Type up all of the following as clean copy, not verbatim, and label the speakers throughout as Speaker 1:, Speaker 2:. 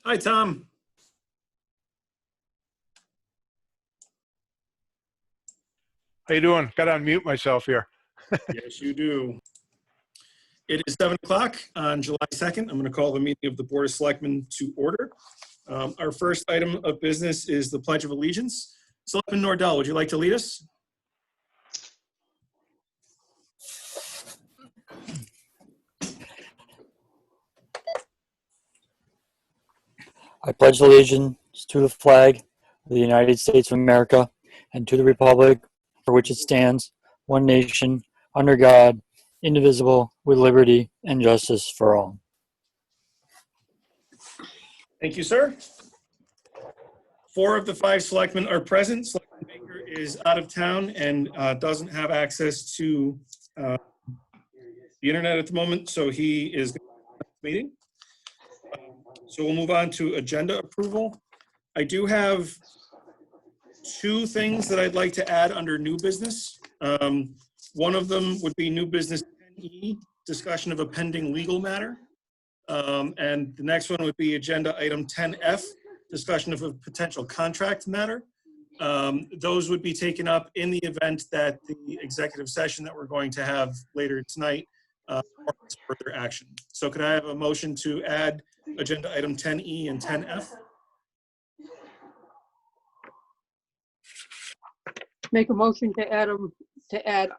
Speaker 1: Hi, Tom.
Speaker 2: How you doing? Got to unmute myself here.
Speaker 1: Yes, you do. It is 7 o'clock on July 2nd. I'm going to call the meeting of the Board of Selectmen to order. Our first item of business is the Pledge of Allegiance. Selectman Nordell, would you like to lead us?
Speaker 3: I pledge allegiance to the flag of the United States of America and to the republic for which it stands, one nation, under God, indivisible, with liberty and justice for all.
Speaker 1: Thank you, sir. 4 of the 5 selectmen are present. Selectman Baker is out of town and doesn't have access to the internet at the moment, so he is meeting. So we'll move on to agenda approval. I do have 2 things that I'd like to add under new business. One of them would be new business 10E, discussion of a pending legal matter. And the next one would be agenda item 10F, discussion of a potential contract matter. Those would be taken up in the event that the executive session that we're going to have later tonight warrants further action. So could I have a motion to add agenda item 10E and 10F?
Speaker 4: Make a motion to add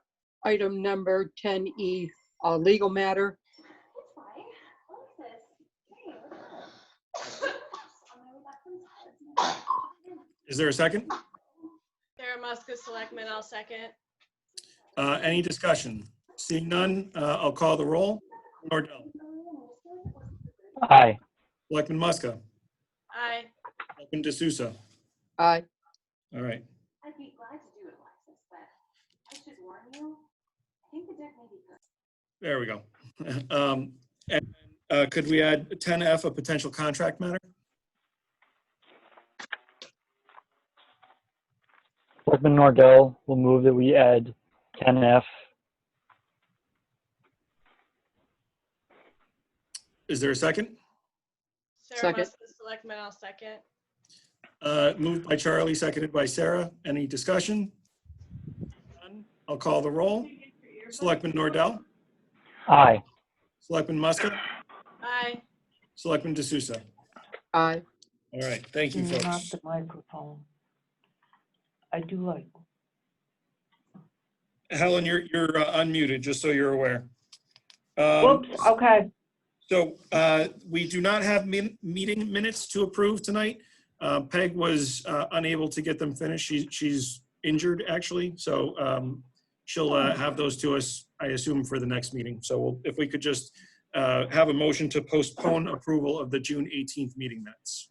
Speaker 4: item number 10E, legal matter.
Speaker 1: Is there a second?
Speaker 5: Sarah Muska, Selectmen, I'll second.
Speaker 1: Any discussion? Seeing none, I'll call the roll. Nordell.
Speaker 3: Aye.
Speaker 1: Selectman Muska.
Speaker 5: Aye.
Speaker 1: Selectman D'Souza.
Speaker 4: Aye.
Speaker 1: All right.
Speaker 6: I'd be glad to do it, Alexis, but I should warn you, I think the deck may be good.
Speaker 1: There we go. And could we add 10F, a potential contract matter?
Speaker 3: Selectman Nordell will move that we add 10F.
Speaker 1: Is there a second?
Speaker 5: Sarah
Speaker 4: Second.
Speaker 5: Muska, Selectmen, I'll second.
Speaker 1: Moved by Charlie, seconded by Sarah. Any discussion? None. I'll call the roll. Selectman Nordell.
Speaker 3: Aye.
Speaker 1: Selectman Muska.
Speaker 5: Aye.
Speaker 1: Selectman D'Souza.
Speaker 4: Aye.
Speaker 1: All right. Thank you,
Speaker 7: Not
Speaker 1: folks.
Speaker 7: the microphone. I do like.
Speaker 1: Helen, you're unmuted, just so you're aware.
Speaker 7: Whoops, okay.
Speaker 1: So we do not have meeting minutes to approve tonight. Peg was unable to get them finished. She's injured, actually. So she'll have those to us, I assume, for the next meeting. So if we could just have a motion to postpone approval of the June 18th meeting minutes.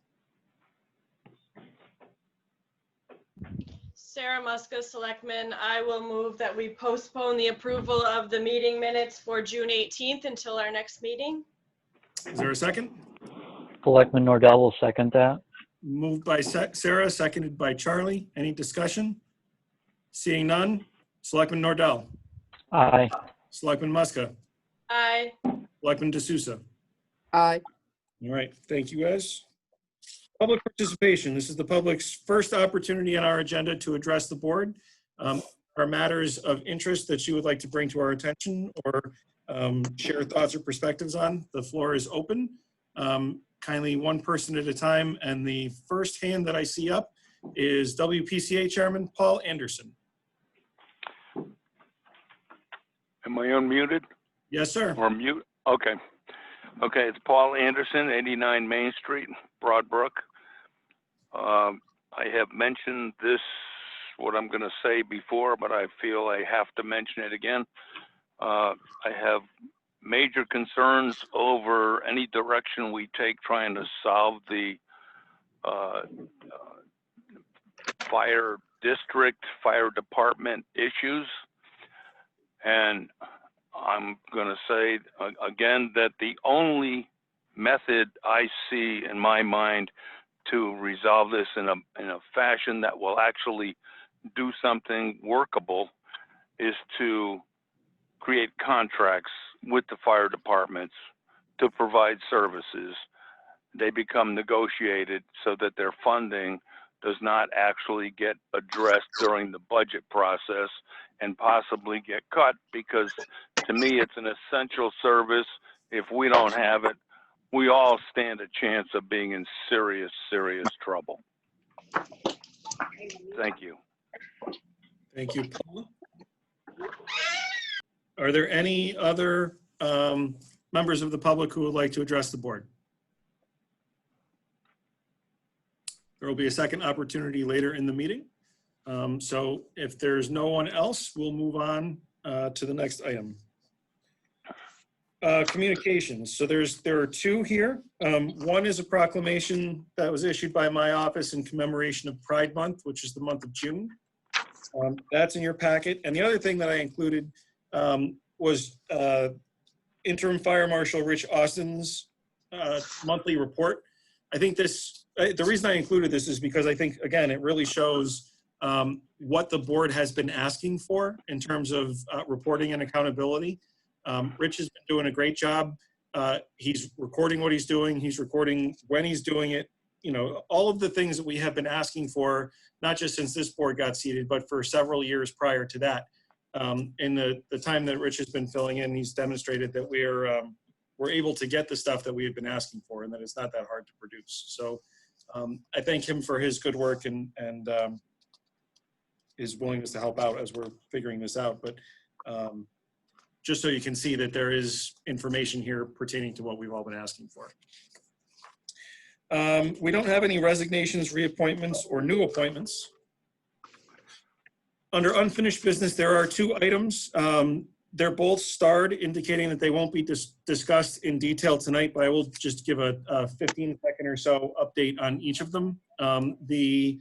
Speaker 5: Sarah Muska, Selectmen, I will move that we postpone the approval of the meeting minutes for June 18th until our next meeting.
Speaker 1: Is there a second?
Speaker 3: Selectman Nordell will second that.
Speaker 1: Moved by Sarah, seconded by Charlie. Any discussion? Seeing none. Selectman Nordell.
Speaker 3: Aye.
Speaker 1: Selectman Muska.
Speaker 5: Aye.
Speaker 1: Selectman D'Souza.
Speaker 4: Aye.
Speaker 1: All right, thank you, guys. Public participation. This is the public's first opportunity on our agenda to address the board. Are matters of interest that you would like to bring to our attention or share thoughts or perspectives on? The floor is open. Kindly one person at a time. And the first hand that I see up is WPCA Chairman Paul Anderson.
Speaker 8: Am I unmuted
Speaker 1: Yes, sir.
Speaker 8: or mute? Okay. Okay, it's Paul Anderson, 89 Main Street, Broadbrook. I have mentioned this, what I'm going to say before, but I feel I have to mention it again. I have major concerns over any direction we take trying to solve the fire district, fire department issues. And I'm going to say again that the only method I see in my mind to resolve this in a fashion that will actually do something workable is to create contracts with the fire departments to provide services they become negotiated so that their funding does not actually get addressed during the budget process and possibly get cut, because to me, it's an essential service. If we don't have it, we all stand a chance of being in serious, serious trouble. Thank you.
Speaker 1: Thank you, Paula. Are there any other members of the public who would like to address the board? There will be a second opportunity later in the meeting. So if there's no one else, we'll move on to the next item. Communications. So there are two here. One is a proclamation that was issued by my office in commemoration of Pride Month, which is the month of June. That's in your packet. And the other thing that I included was Interim Fire Marshal Rich Austin's monthly report. I think the reason I included this is because I think, again, it really shows what the board has been asking for in terms of reporting and accountability. Rich has been doing a great job. He's recording what he's doing. He's recording when he's doing it. You know, all of the things that we have been asking for, not just since this board got seated, but for several years prior to that. In the time that Rich has been filling in, he's demonstrated that we're able to get the stuff that we have been asking for, and that it's not that hard to produce. So I thank him for his good work and his willingness to help out as we're figuring this out. But just so you can see that there is information here pertaining to what we've all been asking for. We don't have any resignations, reappointments, or new appointments. Under unfinished business, there are two items. They're both starred, indicating that they won't be discussed in detail tonight, but I will just give a 15-second or so update on each of them. The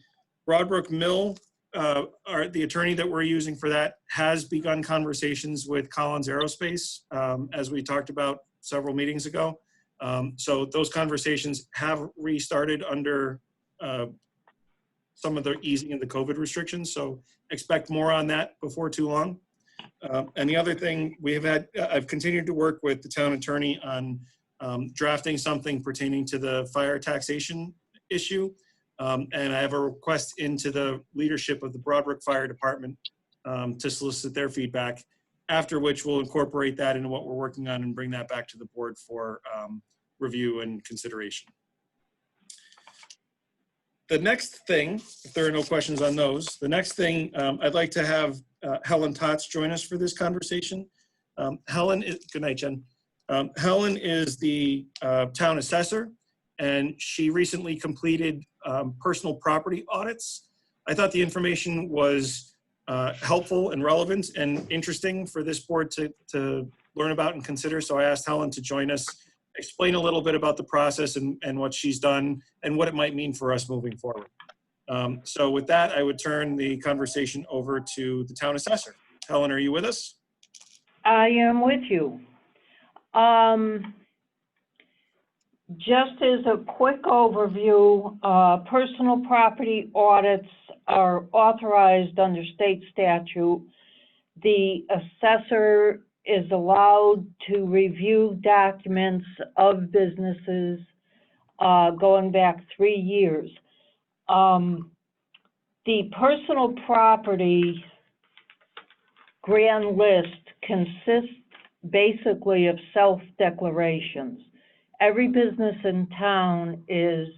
Speaker 1: Broadbrook Mill, the attorney that we're using for that, has begun conversations with Collins Aerospace, as we talked about several meetings ago. So those conversations have restarted under some of the easing of the COVID restrictions. So expect more on that before too long. And the other thing I've continued to work with the town attorney on drafting something pertaining to the fire taxation issue. And I have a request into the leadership of the Broadbrook Fire Department to solicit their feedback, after which we'll incorporate that into what we're working on and bring that back to the board for review and consideration. The next thing, if there are no questions on those, the next thing I'd like to have Helen Tots join us for this conversation. Good night, Jen. Helen is the town assessor, and she recently completed personal property audits. I thought the information was helpful and relevant and interesting for this board to learn about and consider. So I asked Helen to join us, explain a little bit about the process and what she's done and what it might mean for us moving forward. So with that, I would turn the conversation over to the town assessor. Helen, are you with us?
Speaker 7: I am with you. Just as a quick overview, personal property audits are authorized under state statute. The assessor is allowed to review documents of businesses going back 3 years. The personal property grand list consists basically of self-declarations. Every business in town is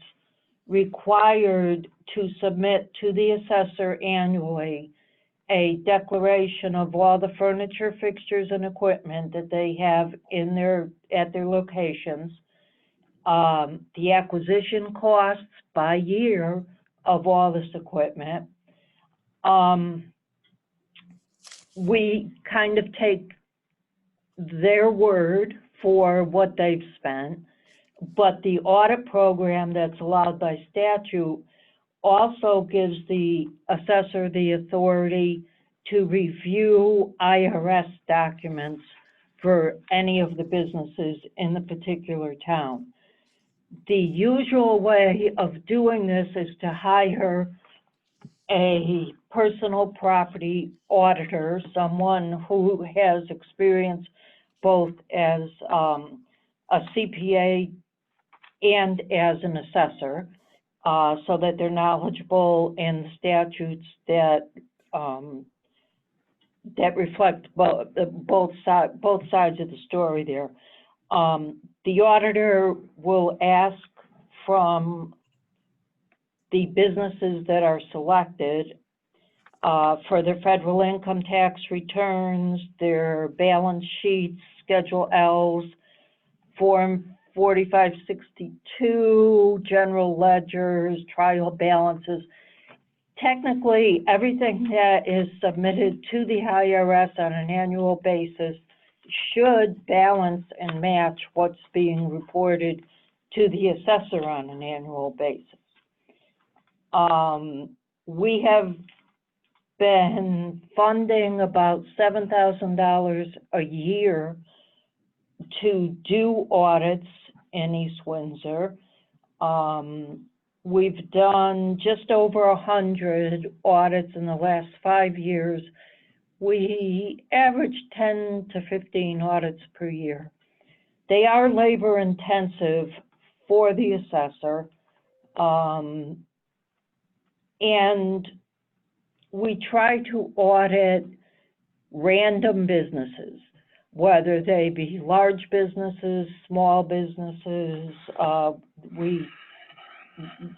Speaker 7: required to submit to the assessor annually a declaration of all the furniture, fixtures, and equipment that they have at their locations, the acquisition costs by year of all this equipment. We kind of take their word for what they've spent, but the audit program that's allowed by statute also gives the assessor the authority to review IRS documents for any of the businesses in the particular town. The usual way of doing this is to hire a personal property auditor, someone who has experience both as a CPA and as an assessor, so that they're knowledgeable in the statutes that that reflect both sides of the story there. The auditor will ask from the businesses that are selected for their federal income tax returns, their balance sheets, Schedule Ls, Form 4562, general ledgers, trial balances. Technically, everything that is submitted to the IRS on an annual basis should balance and match what's being reported to the assessor on an annual basis. We have been funding about $7,000 a year to do audits in East Windsor. We've done just over 100 audits in the last 5 years. We average 10 to 15 audits per year. They are labor intensive for the assessor. And we try to audit random businesses, whether they be large businesses, small businesses. We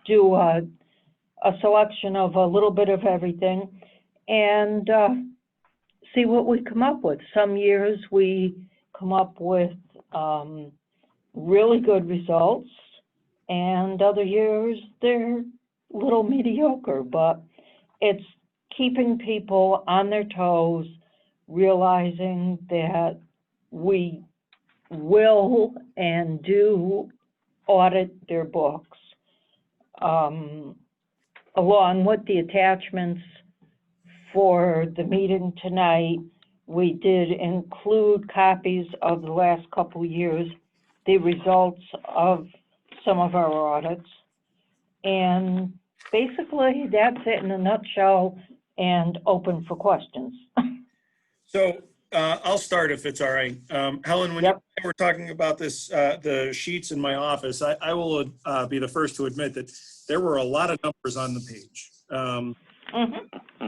Speaker 7: do a selection of a little bit of everything and see what we come up with. Some years we come up with really good results, and other years they're a little mediocre, but it's keeping people on their toes, realizing that we will and do audit their books. Along with the attachments for the meeting tonight, we did include copies of the last couple years, the results of some of our audits. And basically, that's it in a nutshell, and open for questions.
Speaker 1: So I'll start if it's all right. Helen, when
Speaker 7: Yep.
Speaker 1: you were talking about this, the sheets in my office, I will be the first to admit that there were a lot of numbers on the page.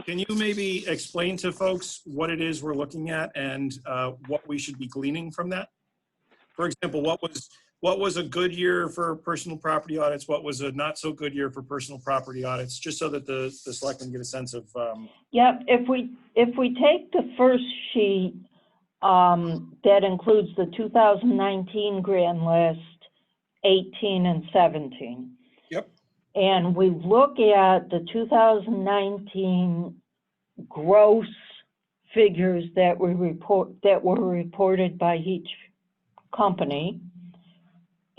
Speaker 1: Can you maybe explain to folks what it is we're looking at and what we should be gleaning from that? For example, what was a good year for personal property audits? What was a not so good year for personal property audits? Just so that the selectmen get a sense of.
Speaker 7: Yep, if we take the first sheet that includes the 2019 grand list, 18 and 17.
Speaker 1: Yep.
Speaker 7: And we look at the 2019 gross figures that were reported by each company,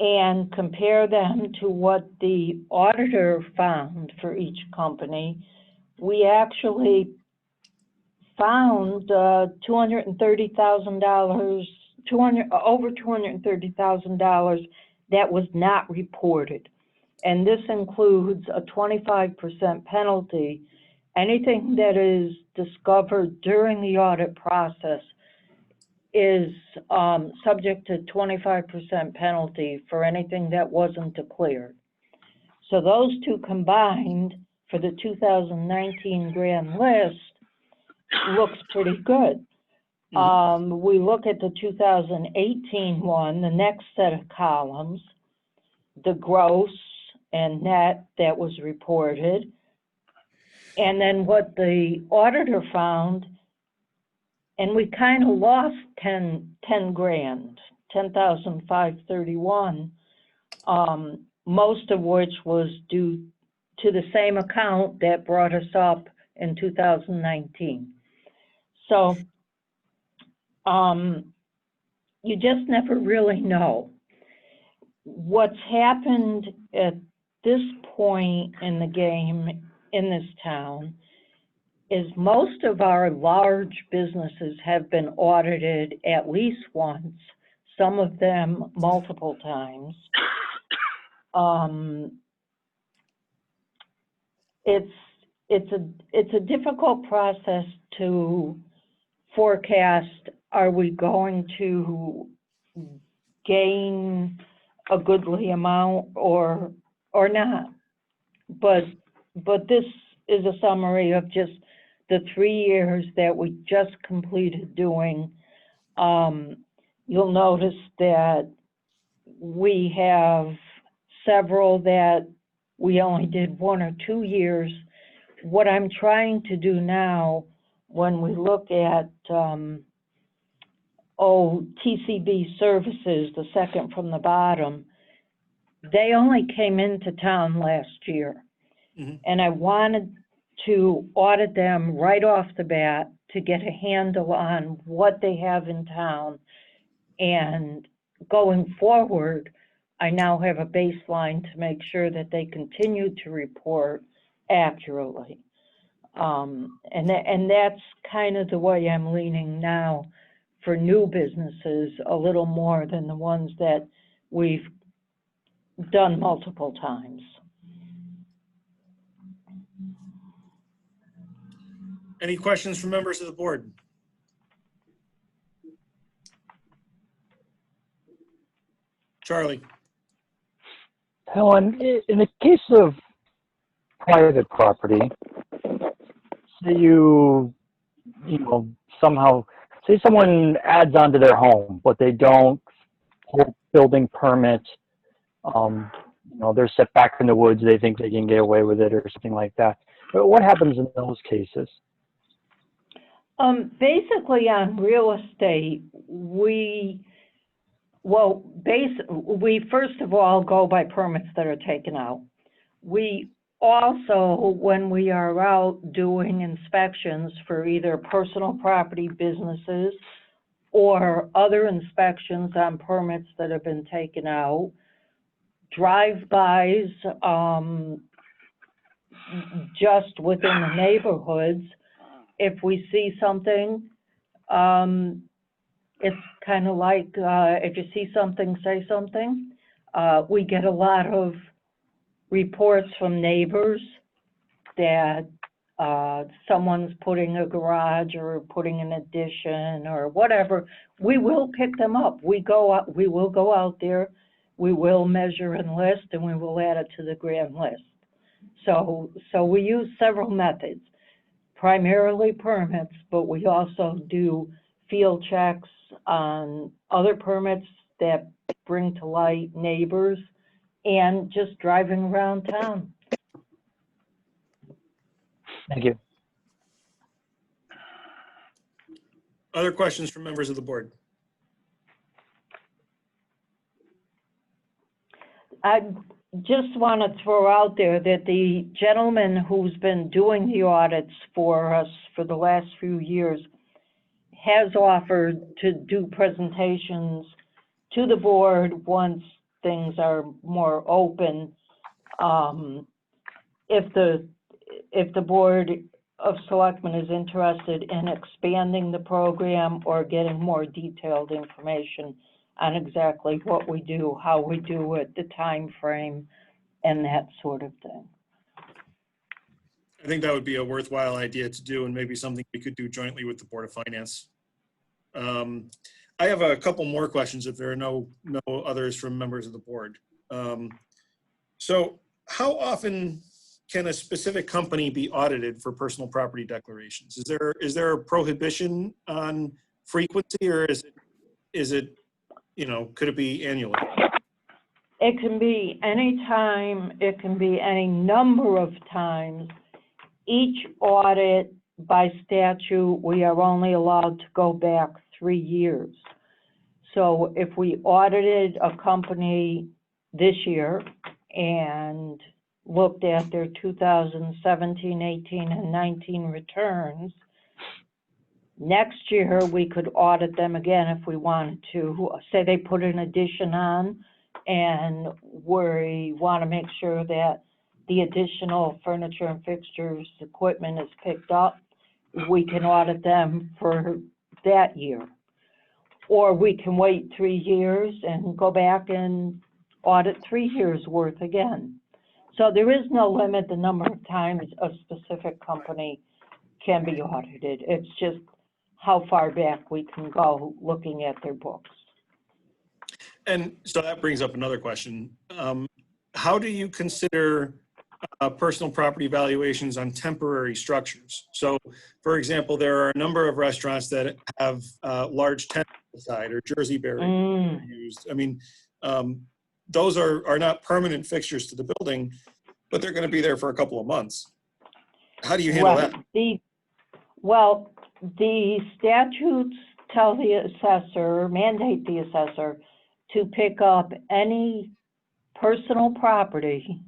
Speaker 7: and compare them to what the auditor found for each company, we actually found $230,000, over $230,000 that was not reported. And this includes a 25% penalty. Anything that is discovered during the audit process is subject to 25% penalty for anything that wasn't declared. So those two combined for the 2019 grand list looks pretty good. We look at the 2018 one, the next set of columns, the gross and net that was reported, and then what the auditor found. And we kind of lost 10 grand, 10,531, most of which was due to the same account that brought us up in 2019. So you just never really know. What's happened at this point in the game in this town is most of our large businesses have been audited at least once, some of them multiple times. It's a difficult process to forecast. Are we going to gain a goodly amount or not. But this is a summary of just the 3 years that we just completed doing. You'll notice that we have several that we only did 1 or 2 years. What I'm trying to do now, when we look at TCB Services, the second from the bottom, they only came into town last year.
Speaker 1: Mhm.
Speaker 7: And I wanted to audit them right off the bat to get a handle on what they have in town. And going forward, I now have a baseline to make sure that they continue to report accurately. And that's kind of the way I'm leaning now for new businesses, a little more than the ones that we've done multiple times.
Speaker 1: Any questions from members of the board? Charlie?
Speaker 3: Helen, in the case of private property, say somehow, say someone adds onto their home, but they don't pull building permit, they're set back in the woods, they think they can get away with it or something like that. But what happens in those cases?
Speaker 7: Basically on real estate, we first of all go by permits that are taken out. We also, when we are out doing inspections for either personal property businesses or other inspections on permits that have been taken out, drive-bys just within the neighborhoods, if we see something, it's kind of like if you see something, say something. We get a lot of reports from neighbors that someone's putting a garage or putting an addition or whatever. We will pick them up. We will go out there, we will measure and list, and we will add it to the grand list. So we use several methods, primarily permits, but we also do field checks on other permits that bring to light neighbors and just driving around town.
Speaker 3: Thank you.
Speaker 1: Other questions from members of the board?
Speaker 7: I just want to throw out there that the gentleman who's been doing the audits for us for the last few years has offered to do presentations to the board once things are more open. If the board of selectmen is interested in expanding the program or getting more detailed information on exactly what we do, how we do it, the time frame, and that sort of thing.
Speaker 1: I think that would be a worthwhile idea to do, and maybe something we could do jointly with the Board of Finance. I have a couple more questions if there are no others from members of the board. So how often can a specific company be audited for personal property declarations? Is there a prohibition on frequency, or is it could it be annually?
Speaker 7: It can be any time, it can be any number of times. Each audit, by statute, we are only allowed to go back 3 years. So if we audited a company this year and looked at their 2017, 18, and 19 returns, next year we could audit them again if we wanted to. Say they put an addition on and we want to make sure that the additional furniture and fixtures, equipment is picked up, we can audit them for that year. Or we can wait 3 years and go back and audit 3 years worth again. So there is no limit the number of times a specific company can be audited. It's just how far back we can go looking at their books.
Speaker 1: And so that brings up another question. How do you consider personal property valuations on temporary structures? So, for example, there are a number of restaurants that have large tents inside or Jersey barriers used. I mean, those are not permanent fixtures to the building, but they're going to be there for a couple of months. How do you handle that?
Speaker 7: Well, the statutes tell the assessor, mandate the assessor to pick up any personal property.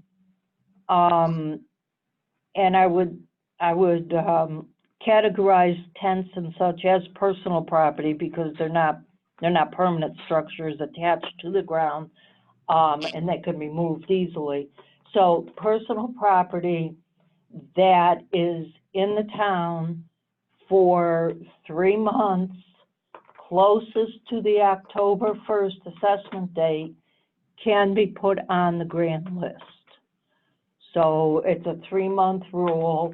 Speaker 7: And I would categorize tents and such as personal property because they're not permanent structures attached to the ground, and they can be moved easily. So personal property that is in the town for 3 months, closest to the October 1st assessment date, can be put on the grand list. So it's a 3-month rule.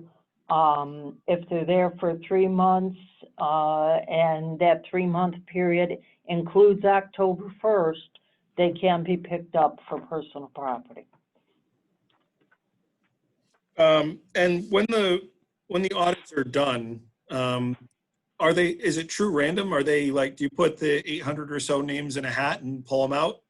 Speaker 7: If they're there for 3 months and that 3-month period includes October 1st, they can be picked up for personal property.
Speaker 1: And when the audits are done, is it true random? Are they like, do you put the 800 or so names in a hat and pull them out?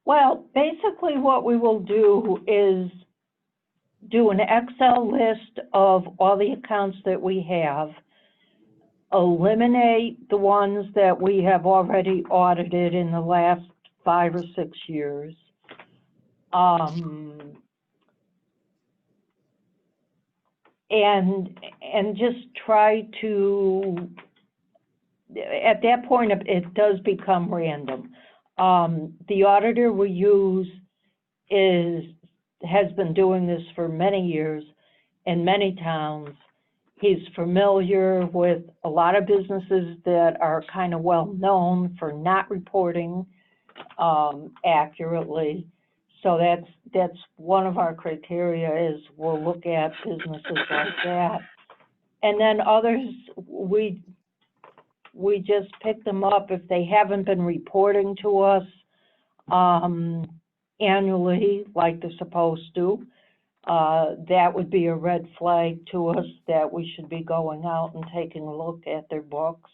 Speaker 7: Well, basically what we will do is do an Excel list of all the accounts that we have, eliminate the ones that we have already audited in the last 5 or 6 years, and just try to, at that point, it does become random. The auditor we use has been doing this for many years in many towns. He's familiar with a lot of businesses that are kind of well known for not reporting accurately. So that's one of our criteria is we'll look at businesses like that. And then others, we just pick them up if they haven't been reporting to us annually like they're supposed to. That would be a red flag to us that we should be going out and taking a look at their books.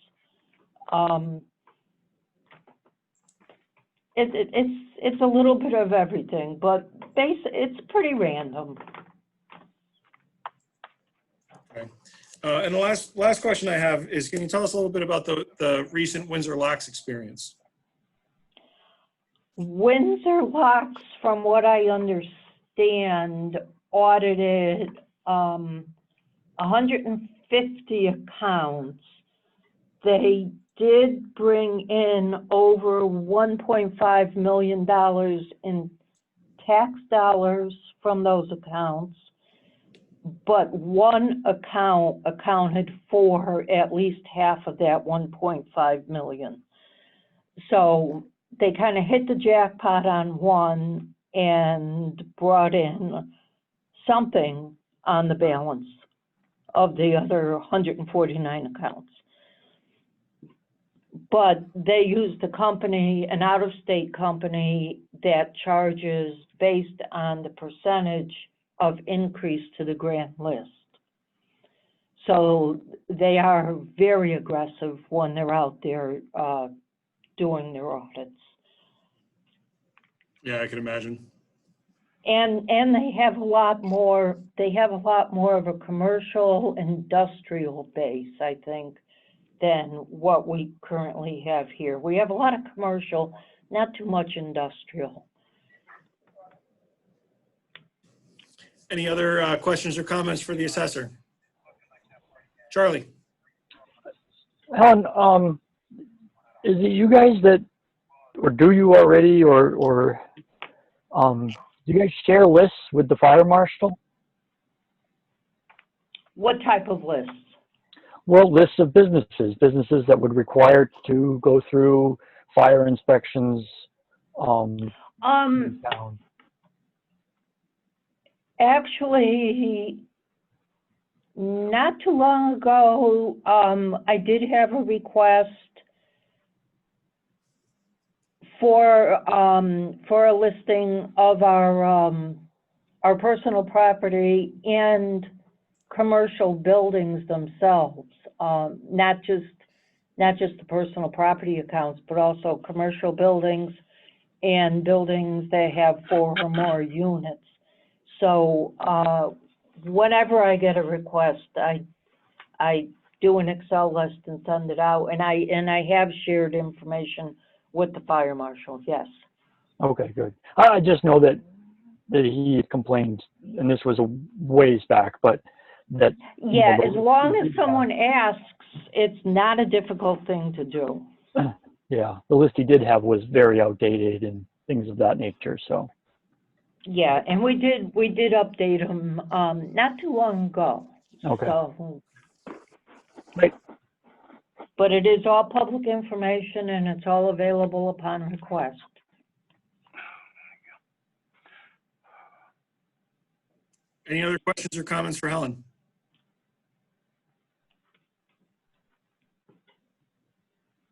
Speaker 7: It's a little bit of everything, but it's pretty random.
Speaker 1: Okay. And the last question I have is, can you tell us a little bit about the recent Windsor Locks experience?
Speaker 7: Windsor Locks, from what I understand, audited 150 accounts. They did bring in over $1.5 million in tax dollars from those accounts, but one account accounted for at least half of that 1.5 million. So they kind of hit the jackpot on one and brought in something on the balance of the other 149 accounts. But they used a company, an out-of-state company that charges based on the percentage of increase to the grand list. So they are very aggressive when they're out there doing their audits.
Speaker 1: Yeah, I can imagine.
Speaker 7: And they have a lot more of a commercial industrial base, I think, than what we currently have here. We have a lot of commercial, not too much industrial.
Speaker 1: Any other questions or comments for the assessor? Charlie.
Speaker 3: Helen, is it you guys that, or do you already, or do you guys share lists with the fire marshal?
Speaker 7: What type of lists?
Speaker 3: Well, lists of businesses that would require to go through fire inspections.
Speaker 7: Actually, not too long ago, I did have a request for a listing of our personal property and commercial buildings themselves, not just the personal property accounts, but also commercial buildings and buildings that have 4 or more units. So whenever I get a request, I do an Excel list and send it out, and I have shared information with the fire marshal, yes.
Speaker 3: Okay, good. I just know that he complained, and this was a ways back, but that.
Speaker 7: Yeah, as long as someone asks, it's not a difficult thing to do.
Speaker 3: Yeah, the list he did have was very outdated and things of that nature, so.
Speaker 7: Yeah, and we did update them not too long ago.
Speaker 3: Okay.
Speaker 7: So,
Speaker 3: Right.
Speaker 7: but it is all public information and it's all available upon request.
Speaker 1: Any other questions or comments for Helen?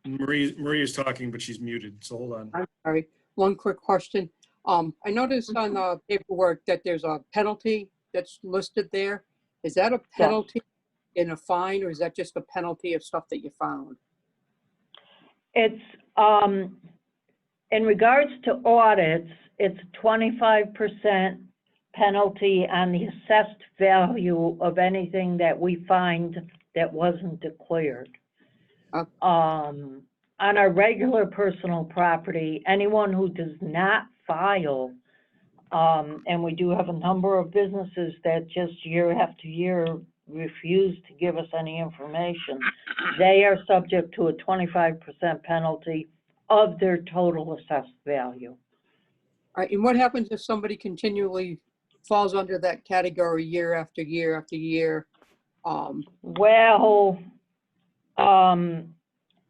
Speaker 1: Maria's talking, but she's muted, so hold on.
Speaker 4: I'm sorry. One quick question. I noticed on the paperwork that there's a penalty that's listed there. Is that a penalty in a fine, or is that just a penalty of stuff that you found?
Speaker 7: It's, in regards to audits, it's 25% penalty on the assessed value of anything that we find that wasn't declared.
Speaker 4: Okay.
Speaker 7: On our regular personal property, anyone who does not file, and we do have a number of businesses that just year after year refuse to give us any information, they are subject to a 25% penalty of their total assessed value.
Speaker 4: All right, and what happens if somebody continually falls under that category year after year after year?
Speaker 7: Well,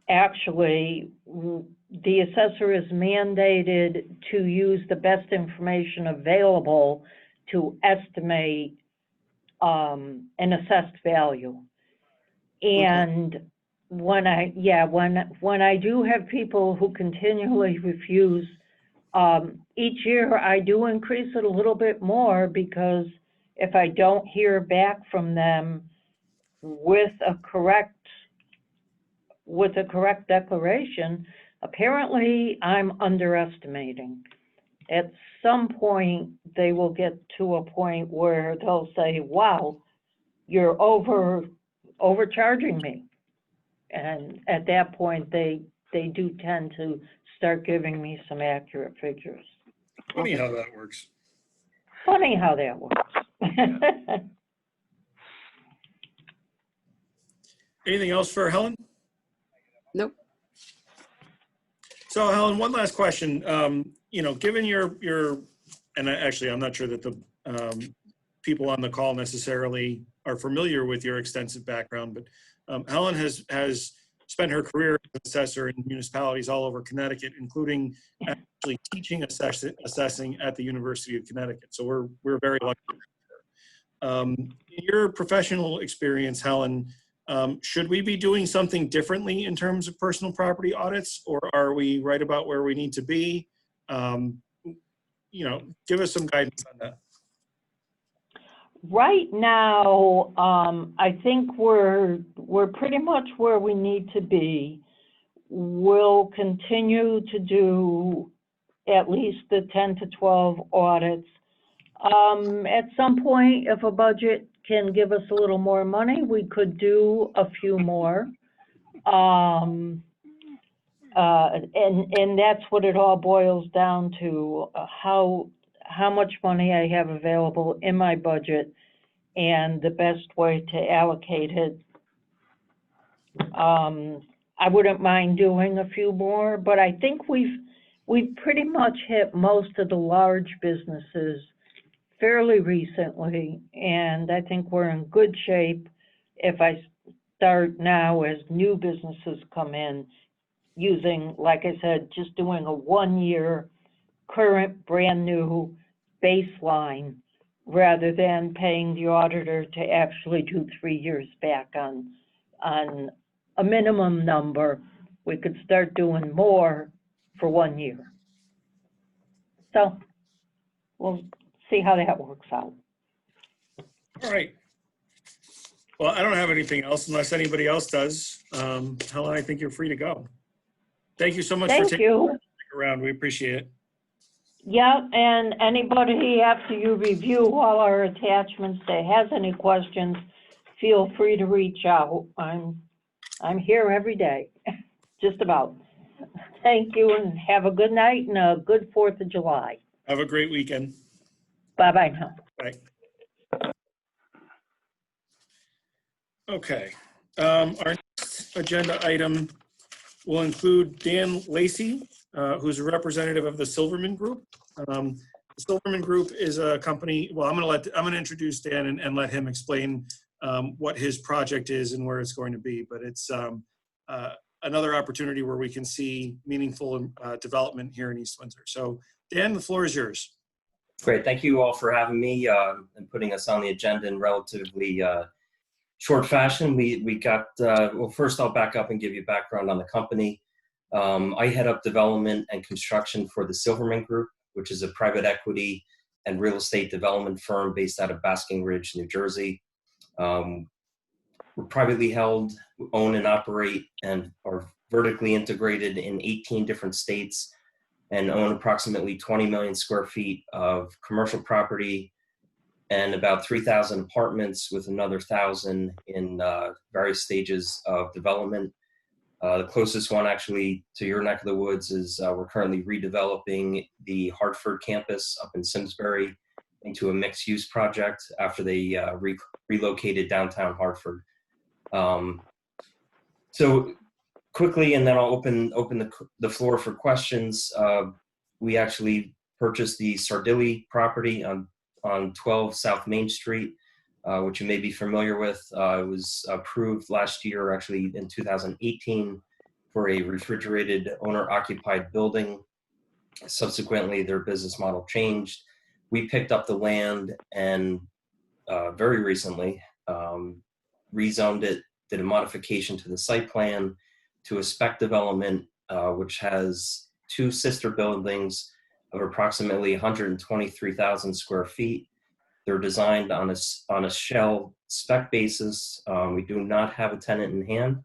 Speaker 7: actually, the assessor is mandated to use the best information available to estimate an assessed value. And when I do have people who continually refuse, each year I do increase it a little bit more, because if I don't hear back from them with a correct declaration, apparently I'm underestimating. At some point, they will get to a point where they'll say, wow, you're overcharging me. And at that point, they do tend to start giving me some accurate figures.
Speaker 1: Funny how that works.
Speaker 7: Funny how that works.
Speaker 1: Anything else for Helen?
Speaker 4: Nope.
Speaker 1: So Helen, one last question. Given your, and actually I'm not sure that the people on the call necessarily are familiar with your extensive background, but Helen has spent her career as an assessor in municipalities all over Connecticut, including actually teaching assessing at the University of Connecticut. So we're very lucky. In your professional experience, Helen, should we be doing something differently in terms of personal property audits, or are we right about where we need to be? Give us some guidance on that.
Speaker 7: Right now, I think we're pretty much where we need to be. We'll continue to do at least the 10 to 12 audits. At some point, if a budget can give us a little more money, we could do a few more. And that's what it all boils down to, how much money I have available in my budget and the best way to allocate it. I wouldn't mind doing a few more, but I think we've pretty much hit most of the large businesses fairly recently, and I think we're in good shape if I start now as new businesses come in, using, like I said, just doing a 1-year current brand new baseline rather than paying the auditor to actually do 3 years back on a minimum number. We could start doing more for 1 year. So we'll see how that works out.
Speaker 1: All right. Well, I don't have anything else unless anybody else does. Helen, I think you're free to go. Thank you so much for
Speaker 7: Thank
Speaker 1: taking
Speaker 7: you.
Speaker 1: the around. We appreciate it.
Speaker 7: Yeah, and anybody after you review all our attachments that has any questions, feel free to reach out. I'm here every day, just about. Thank you and have a good night and a good 4th of July.
Speaker 1: Have a great weekend.
Speaker 7: Bye-bye now.
Speaker 1: Bye. Okay. Our next agenda item will include Dan Lacey, who's a representative of the Silverman Group. The Silverman Group is a company, well, I'm going to introduce Dan and let him explain what his project is and where it's going to be. But it's another opportunity where we can see meaningful development here in East Windsor. So Dan, the floor is yours.
Speaker 9: Great. Thank you all for having me and putting us on the agenda in relatively short fashion. We got, well, first I'll back up and give you background on the company. I head up development and construction for the Silverman Group, which is a private equity and real estate development firm based out of Basking Ridge, New Jersey. We're privately held, own and operate, and are vertically integrated in 18 different states and own approximately 20 million square feet of commercial property and about 3,000 apartments with another 1,000 in various stages of development. The closest one actually to your neck of the woods is we're currently redeveloping the Hartford campus up in Simsbury into a mixed-use project after they relocated downtown Hartford. So quickly, and then I'll open the floor for questions. We actually purchased the Sardilli property on 12 South Main Street, which you may be familiar with. It was approved last year, actually in 2018, for a refrigerated owner-occupied building. Subsequently, their business model changed. We picked up the land and very recently rezoned it, did a modification to the site plan to a spec development, which has 2 sister buildings of approximately 123,000 square feet. They're designed on a shell spec basis. We do not have a tenant in hand,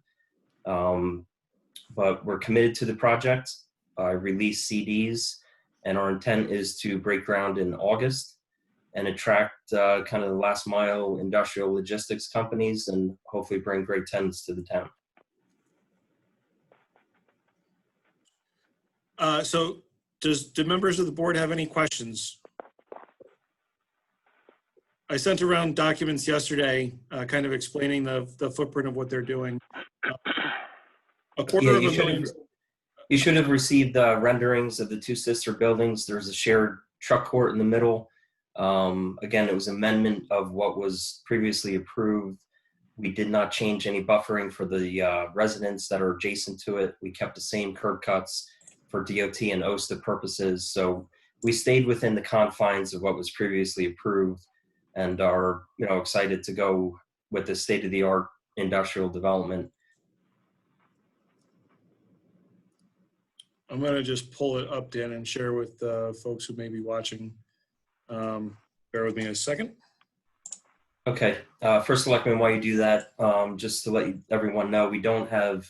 Speaker 9: but we're committed to the project. I released CDs, and our intent is to break ground in August and attract kind of the last mile industrial logistics companies and hopefully bring great tenants to the town.
Speaker 1: So do members of the board have any questions? I sent around documents yesterday, kind of explaining the footprint of what they're doing. A quarter of a million.
Speaker 9: You should have received renderings of the 2 sister buildings. There's a shared truck court in the middle. Again, it was amendment of what was previously approved. We did not change any buffering for the residents that are adjacent to it. We kept the same curb cuts for DOT and OSTA purposes. So we stayed within the confines of what was previously approved and are, excited to go with the state-of-the-art industrial development.
Speaker 1: I'm going to just pull it up, Dan, and share with folks who may be watching. Bear with me a second.
Speaker 9: Okay. First, Selectmen, while you do that, just to let everyone know, we don't have,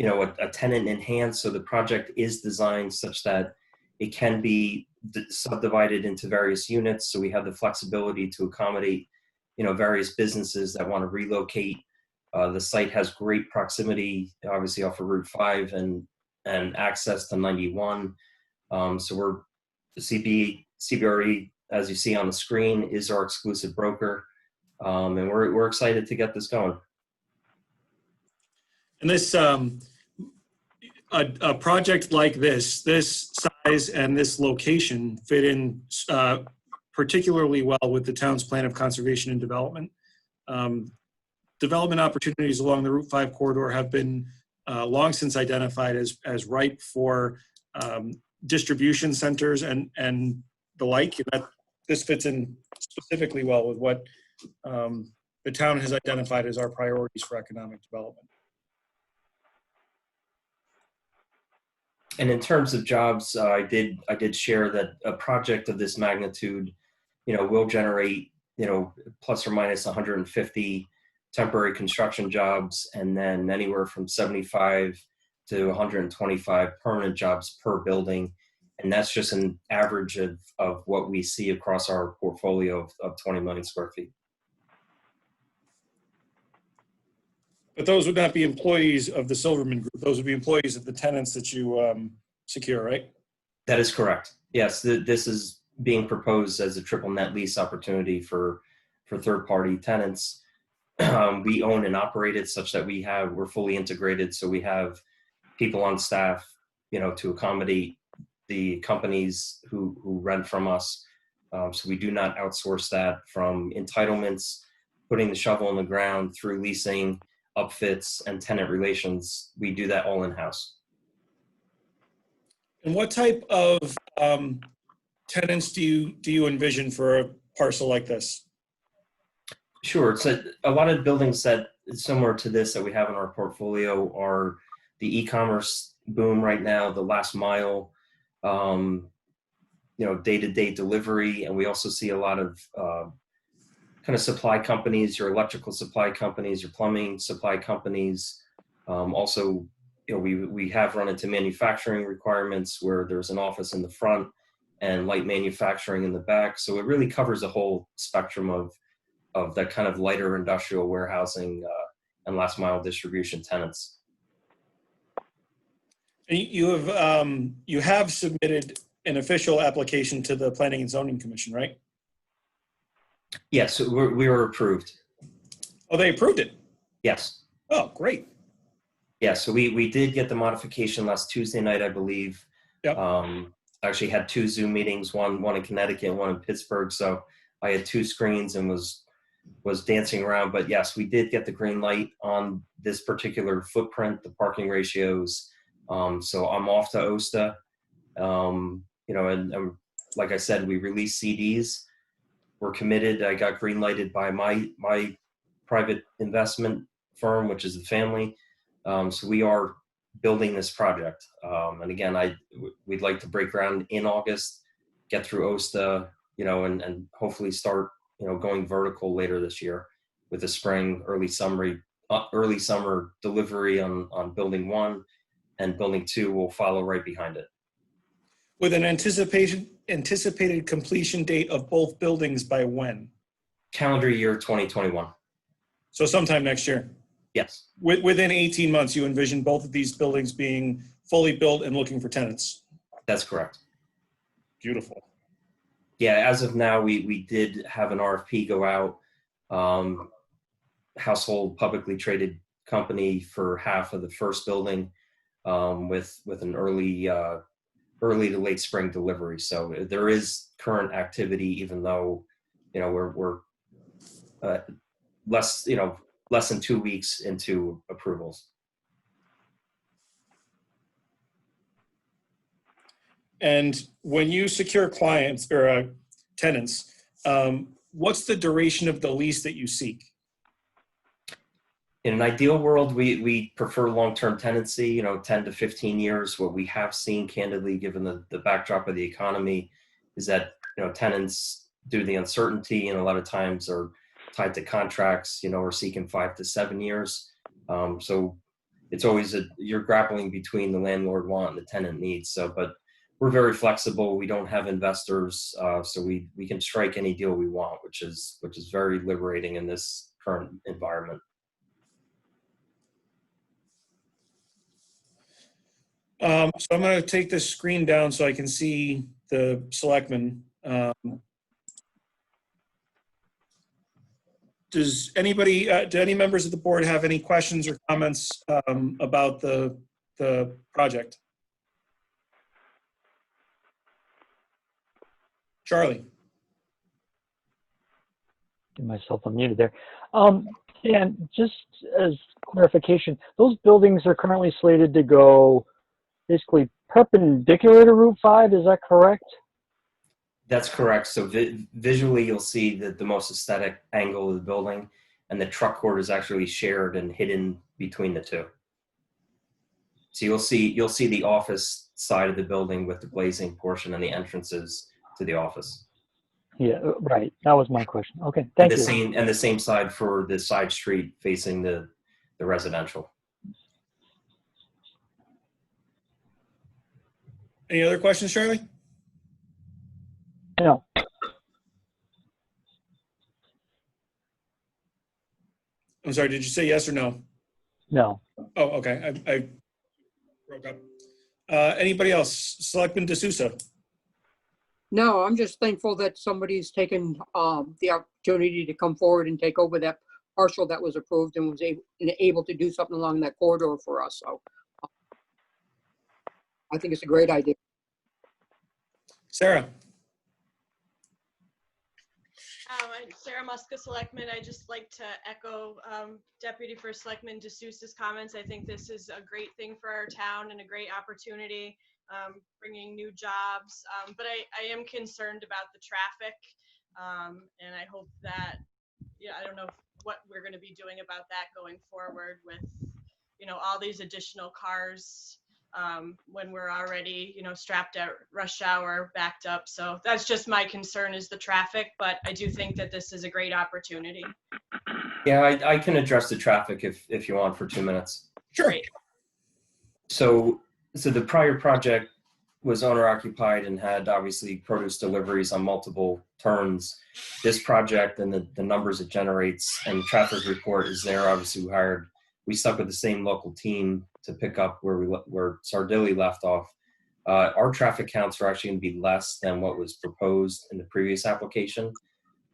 Speaker 9: a tenant in hand. So the project is designed such that it can be subdivided into various units. So we have the flexibility to accommodate, various businesses that want to relocate. The site has great proximity, obviously off of Route 5 and access to 91. So the CBRE, as you see on the screen, is our exclusive broker. And we're excited to get this going.
Speaker 1: And this, a project like this size and this location fit in particularly well with the town's plan of conservation and development. Development opportunities along the Route 5 corridor have been long since identified as ripe for distribution centers and the like. This fits in specifically well with what the town has identified as our priorities for economic development.
Speaker 9: And in terms of jobs, I did share that a project of this magnitude, will generate, plus or minus 150 temporary construction jobs, and then anywhere from 75 to 125 permanent jobs per building. And that's just an average of what we see across our portfolio of 20 million square feet.
Speaker 1: But those would not be employees of the Silverman Group. Those would be employees of the tenants that you secure, right?
Speaker 9: That is correct. Yes, this is being proposed as a triple net lease opportunity for third-party tenants. We own and operate it such that we're fully integrated, so we have people on staff, to accommodate the companies who rent from us. So we do not outsource that, from entitlements, putting the shovel in the ground, through leasing, upfits, and tenant relations. We do that all in-house.
Speaker 1: And what type of tenants do you envision for a parcel like this?
Speaker 9: Sure. So a lot of buildings that similar to this that we have in our portfolio are the e-commerce boom right now, the last mile, day-to-day delivery. And we also see a lot of kind of supply companies, your electrical supply companies, your plumbing supply companies. Also, we have run into manufacturing requirements where there's an office in the front and light manufacturing in the back. So it really covers a whole spectrum of that kind of lighter industrial warehousing and last mile distribution tenants.
Speaker 1: You have submitted an official application to the Planning and Zoning Commission, right?
Speaker 9: Yes, we were approved.
Speaker 1: Oh, they approved it?
Speaker 9: Yes.
Speaker 1: Oh, great.
Speaker 9: Yeah, so we did get the modification last Tuesday night, I believe.
Speaker 1: Yep.
Speaker 9: I actually had 2 Zoom meetings, one in Connecticut and one in Pittsburgh. So I had 2 screens and was dancing around. But yes, we did get the green light on this particular footprint, the parking ratios. So I'm off to OSTA. And like I said, we released CDs. We're committed. I got green lighted by my private investment firm, which is the family. So we are building this project. And again, we'd like to break ground in August, get through OSTA, and hopefully start, going vertical later this year with the spring, early summer delivery on building 1, and building 2 will follow right behind it.
Speaker 1: With an anticipated completion date of both buildings by when?
Speaker 9: Calendar year 2021.
Speaker 1: So sometime next year.
Speaker 9: Yes.
Speaker 1: Within 18 months, you envision both of these buildings being fully built and looking for tenants?
Speaker 9: That's correct.
Speaker 1: Beautiful.
Speaker 9: Yeah, as of now, we did have an RFP go out, household publicly traded company for half of the first building, with an early to late spring delivery. So there is current activity, even though, we're less than 2 weeks into approvals.
Speaker 1: And when you secure clients or tenants, what's the duration of the lease that you seek?
Speaker 9: In an ideal world, we prefer long-term tenancy, 10 to 15 years. What we have seen, candidly, given the backdrop of the economy, is that, tenants, due to the uncertainty, and a lot of times are tied to contracts, are seeking 5 to 7 years. So it's always you're grappling between the landlord want and the tenant needs. So, but we're very flexible. We don't have investors, so we can strike any deal we want, which is very liberating in this current environment.
Speaker 1: So I'm going to take this screen down so I can see the selectmen. Do any members of the board have any questions or comments about the project? Charlie.
Speaker 3: Get myself unmuted there. Dan, just as clarification, those buildings are currently slated to go basically perpendicular to Route 5, is that correct?
Speaker 9: That's correct. So visually, you'll see the most aesthetic angle of the building, and the truck court is actually shared and hidden between the two. So you'll see the office side of the building with the glazing portion and the entrances to the office.
Speaker 3: Yeah, right. That was my question. Okay,
Speaker 9: And
Speaker 3: thank
Speaker 9: the
Speaker 3: you.
Speaker 9: same side for the side street facing the residential.
Speaker 1: Any other questions, Charlie?
Speaker 3: No,
Speaker 1: I'm sorry, did you say yes or no?
Speaker 3: no.
Speaker 1: Oh, okay, I broke up. Anybody else? Selectman D'Souza?
Speaker 4: No, I'm just thankful that somebody's taken the opportunity to come forward and take over that partial that was approved and was able to do something along that corridor for us. So I think it's a great idea.
Speaker 1: Sarah?
Speaker 5: Sarah Muska, Selectman. I just like to echo Deputy First Selectman D'Souza's comments. I think this is a great thing for our town and a great opportunity, bringing new jobs. But I am concerned about the traffic, and I hope that, I don't know what we're going to be doing about that going forward with, all these additional cars when we're already, strapped at rush hour, backed up. So that's just my concern, is the traffic, but I do think that this is a great opportunity.
Speaker 9: Yeah, I can address the traffic if you want for 2 minutes.
Speaker 1: Sure.
Speaker 5: Great.
Speaker 9: So the prior project was owner occupied and had obviously produce deliveries on multiple turns. This project and the numbers it generates and the traffic report is there. Obviously we stuck with the same local team to pick up where Sardilli left off. Our traffic counts are actually going to be less than what was proposed in the previous application.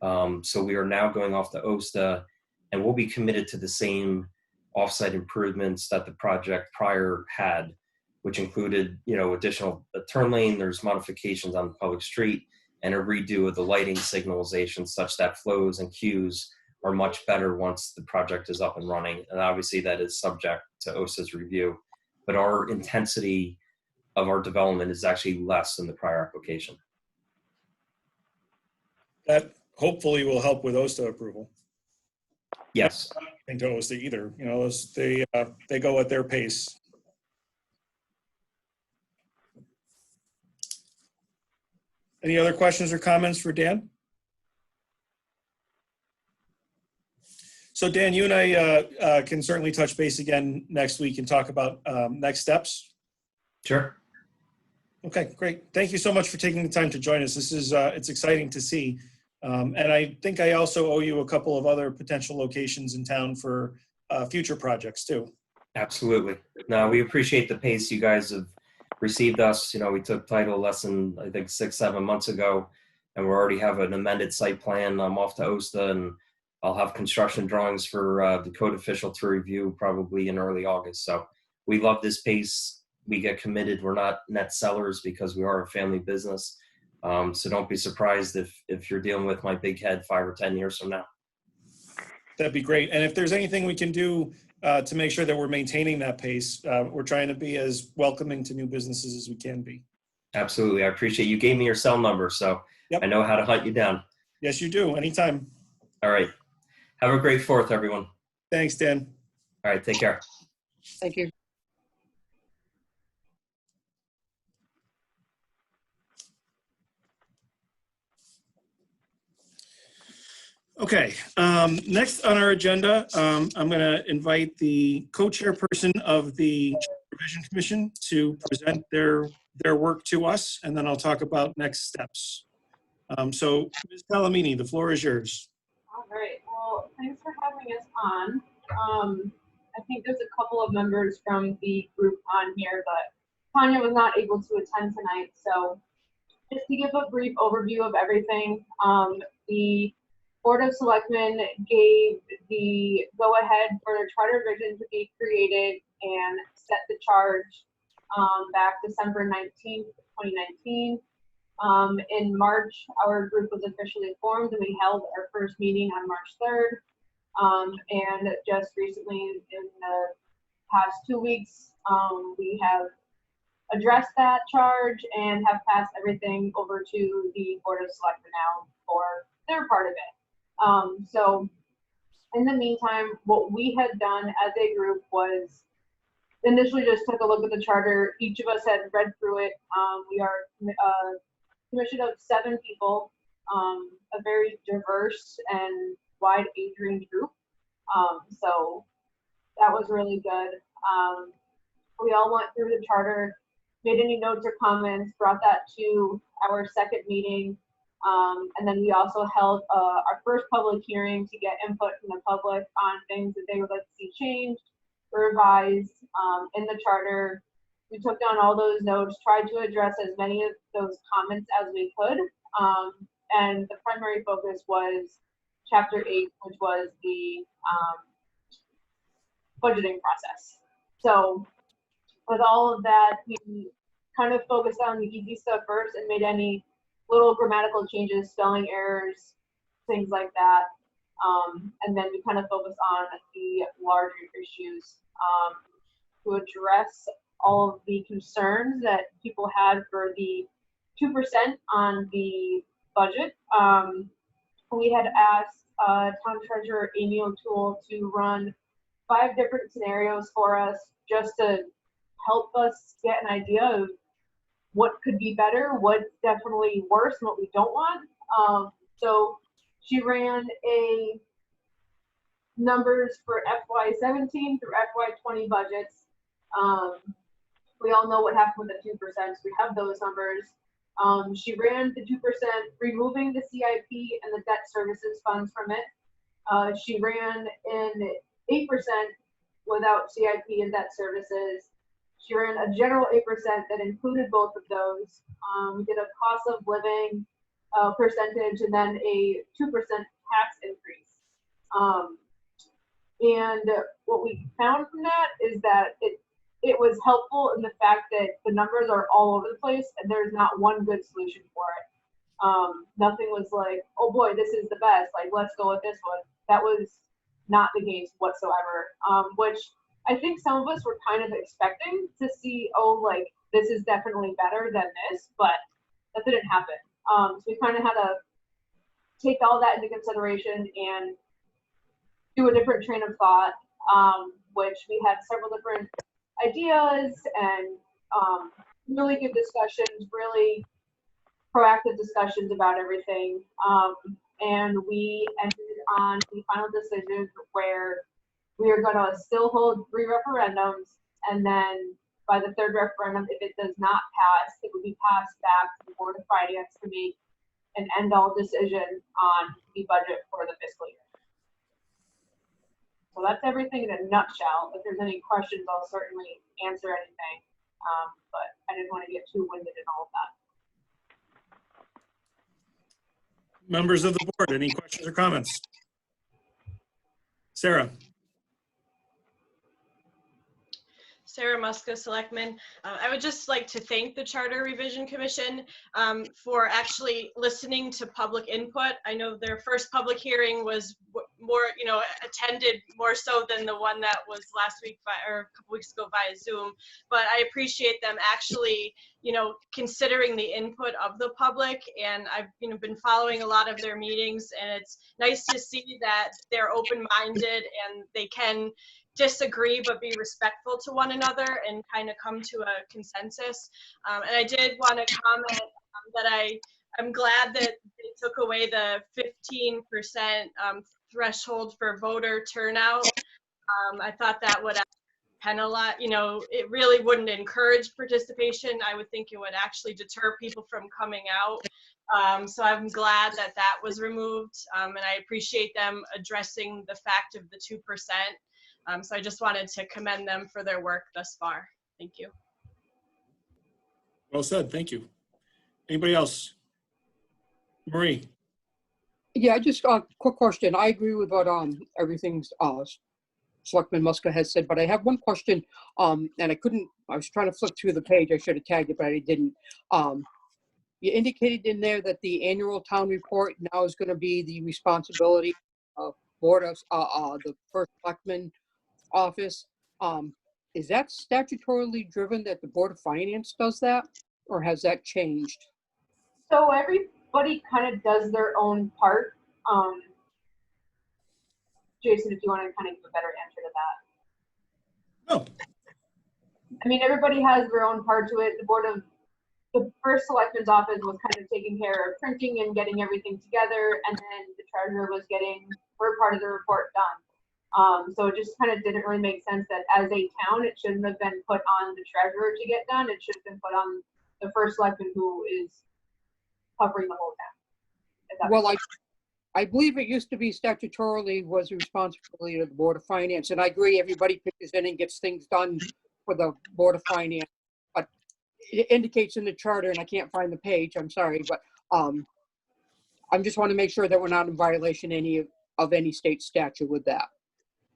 Speaker 9: So we are now going off to OSTA, and we'll be committed to the same offsite improvements that the project prior had, which included, additional turn lane, there's modifications on the public street, and a redo of the lighting signalization such that flows and queues are much better once the project is up and running. And obviously that is subject to OSTA's review, but our intensity of our development is actually less than the prior application.
Speaker 1: That hopefully will help with OSTA approval.
Speaker 9: Yes.
Speaker 1: Into OSTA either, they go at their pace. Any other questions or comments for Dan? So Dan, you and I can certainly touch base again next week and talk about next steps.
Speaker 9: Sure.
Speaker 1: Okay, great. Thank you so much for taking the time to join us. This is, it's exciting to see. And I think I also owe you a couple of other potential locations in town for future projects too.
Speaker 9: Absolutely. No, we appreciate the pace you guys have received us. We took title less than, I think, 6-7 months ago, and we already have an amended site plan. I'm off to OSTA, and I'll have construction drawings for the code official to review probably in early August. So we love this pace. We get committed. We're not net sellers because we are a family business. So don't be surprised if you're dealing with my big head 5 or 10 years from now.
Speaker 1: That'd be great. And if there's anything we can do to make sure that we're maintaining that pace, we're trying to be as welcoming to new businesses as we can be.
Speaker 9: Absolutely. I appreciate you gave me your cell number, so yep. I know how to hunt you down.
Speaker 1: Yes, you do. Anytime.
Speaker 9: All right. Have a great 4th, everyone.
Speaker 1: Thanks, Dan.
Speaker 9: All right. Take care.
Speaker 4: Thank you.
Speaker 1: Okay, next on our agenda, I'm going to invite the co-chairperson of the Revision Commission to present their work to us, and then I'll talk about next steps. So, Ms. Palamini, the floor is yours.
Speaker 10: All right. Well, thanks for having us on. I think there's a couple of members from the group on here, but Tanya was not able to attend tonight. So, just to give a brief overview of everything, the Board of Selectmen gave the go-ahead for the charter revision to be created and set the charge back December 19th, 2019. In March, our group was officially formed and we held our first meeting on March 3rd. And just recently, in the past 2 weeks, we have addressed that charge and have passed everything over to the Board of Selectmen now for their part of it. So in the meantime, what we had done as a group was initially just took a look at the charter. Each of us had read through it. We are a commission of 7 people, a very diverse and wide age range group. So that was really good. We all went through the charter, made any notes or comments, brought that to our second meeting. And then we also held our first public hearing to get input from the public on things that they would like to see changed, revised in the charter. We took down all those notes, tried to address as many of those comments as we could. And the primary focus was Chapter 8, which was the budgeting process. So with all of that, we kind of focused on the easy stuff first and made any little grammatical changes, spelling errors, things like that. And then we kind of focused on the larger issues to address all of the concerns that people had for the 2% on the budget. We had asked Town Treasurer Amy O'Toole to run 5 different scenarios for us just to help us get an idea of what could be better, what's definitely worse, and what we don't want. So she ran a numbers for FY17 through FY20 budgets. We all know what happened with the 2%, so we have those numbers. She ran the 2%, removing the CIP and the debt services funds from it. She ran in 8% without CIP and debt services. She ran a general 8% that included both of those. We did a cost of living percentage and then a 2% tax increase. And what we found from that is that it was helpful in the fact that the numbers are all over the place and there's not one good solution for it. Nothing was like, oh boy, this is the best, like let's go with this one. That was not the case whatsoever, which I think some of us were kind of expecting to see, oh, like this is definitely better than this, but that didn't happen. So we kind of had to take all that into consideration and do a different train of thought, which we had several different ideas and really good discussions, really proactive discussions about everything. And we ended on the final decision where we are going to still hold 3 referendums, and then by the 3rd referendum, if it does not pass, it would be passed back to the Board of Finance to make an end-all decision on the budget for the fiscal year. So that's everything in a nutshell. If there's any questions, I'll certainly answer anything, but I didn't want to get too winded in all of that.
Speaker 1: Members of the board, any questions or comments? Sarah?
Speaker 5: Sarah Muska, Selectmen. I would just like to thank the Charter Revision Commission for actually listening to public input. I know their first public hearing was more, attended more so than the one that was last week or a couple weeks ago via Zoom. But I appreciate them actually, considering the input of the public. And I've, been following a lot of their meetings, and it's nice to see that they're open-minded and they can disagree but be respectful to one another and kind of come to a consensus. And I did want to comment that I'm glad that they took away the 15% threshold for voter turnout. I thought that would penalize, it really wouldn't encourage participation. I would think it would actually deter people from coming out. So I'm glad that that was removed, and I appreciate them addressing the fact of the 2%. So I just wanted to commend them for their work thus far. Thank you.
Speaker 1: Well said, thank you. Anybody else? Marie?
Speaker 4: Yeah, just a quick question. I agree with what everything Selectman Muska has said, but I have one question, and I was trying to flip through the page. I should have tagged it, but I didn't. You indicated in there that the annual town report now is going to be the responsibility of Board of the first Selectman office. Is that statutorily driven that the Board of Finance does that, or has that changed?
Speaker 10: So everybody kind of does their own part. Jason, if you want to kind of give a better answer to that.
Speaker 1: Oh,
Speaker 10: I mean, everybody has their own part to it. The first selectman's office was kind of taking care of printing and getting everything together, and then the treasurer was getting her part of the report done. So it just kind of didn't really make sense that as a town, it shouldn't have been put on the treasurer to get done. It should have been put on the first selectman, who is covering the whole town. If that
Speaker 4: Well,
Speaker 10: makes
Speaker 4: I believe it used to be statutorily was the responsibility of the Board of Finance, and I agree, everybody pitches in and gets things done for the Board of Finance. But it indicates in the charter, and I can't find the page, I'm sorry, but I just want to make sure that we're not in violation of any state statute with that.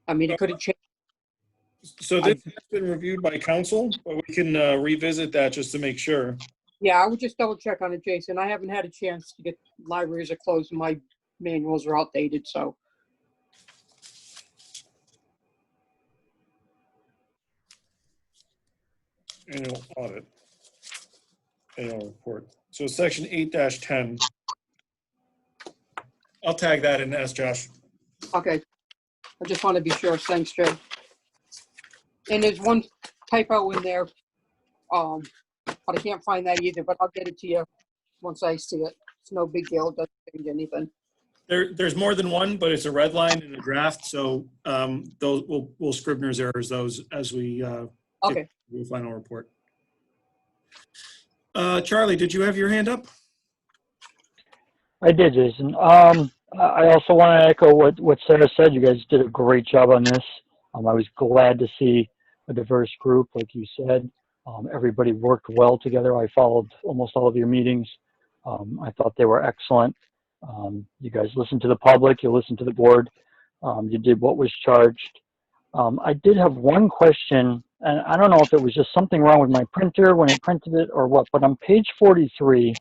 Speaker 4: I mean, it could have changed.
Speaker 1: So this has been reviewed by council, but we can revisit that just to make sure.
Speaker 4: Yeah, I would just double check on it, Jason. I haven't had a chance to get, libraries are closed and my manuals are outdated, so.
Speaker 1: Annual audit. Annual report. So section 8-10. I'll tag that in as Josh.
Speaker 4: Okay, I just want to be sure. Thanks, Jay. And there's one typo in there, but I can't find that either, but I'll get it to you once I see it. It's no big deal, it doesn't change anything.
Speaker 1: There's more than one, but it's a red line in the draft, so those we'll Scribner's errors those as we
Speaker 4: Okay.
Speaker 1: do the final report. Charlie, did you have your hand up?
Speaker 3: I did, Jason. I also want to echo what Sarah said. You guys did a great job on this. I was glad to see a diverse group, like you said. Everybody worked well together. I followed almost all of your meetings. I thought they were excellent. You guys listened to the public, you listened to the board, you did what was charged. I did have one question, and I don't know if it was just something wrong with my printer when it printed it or what, but on page 43,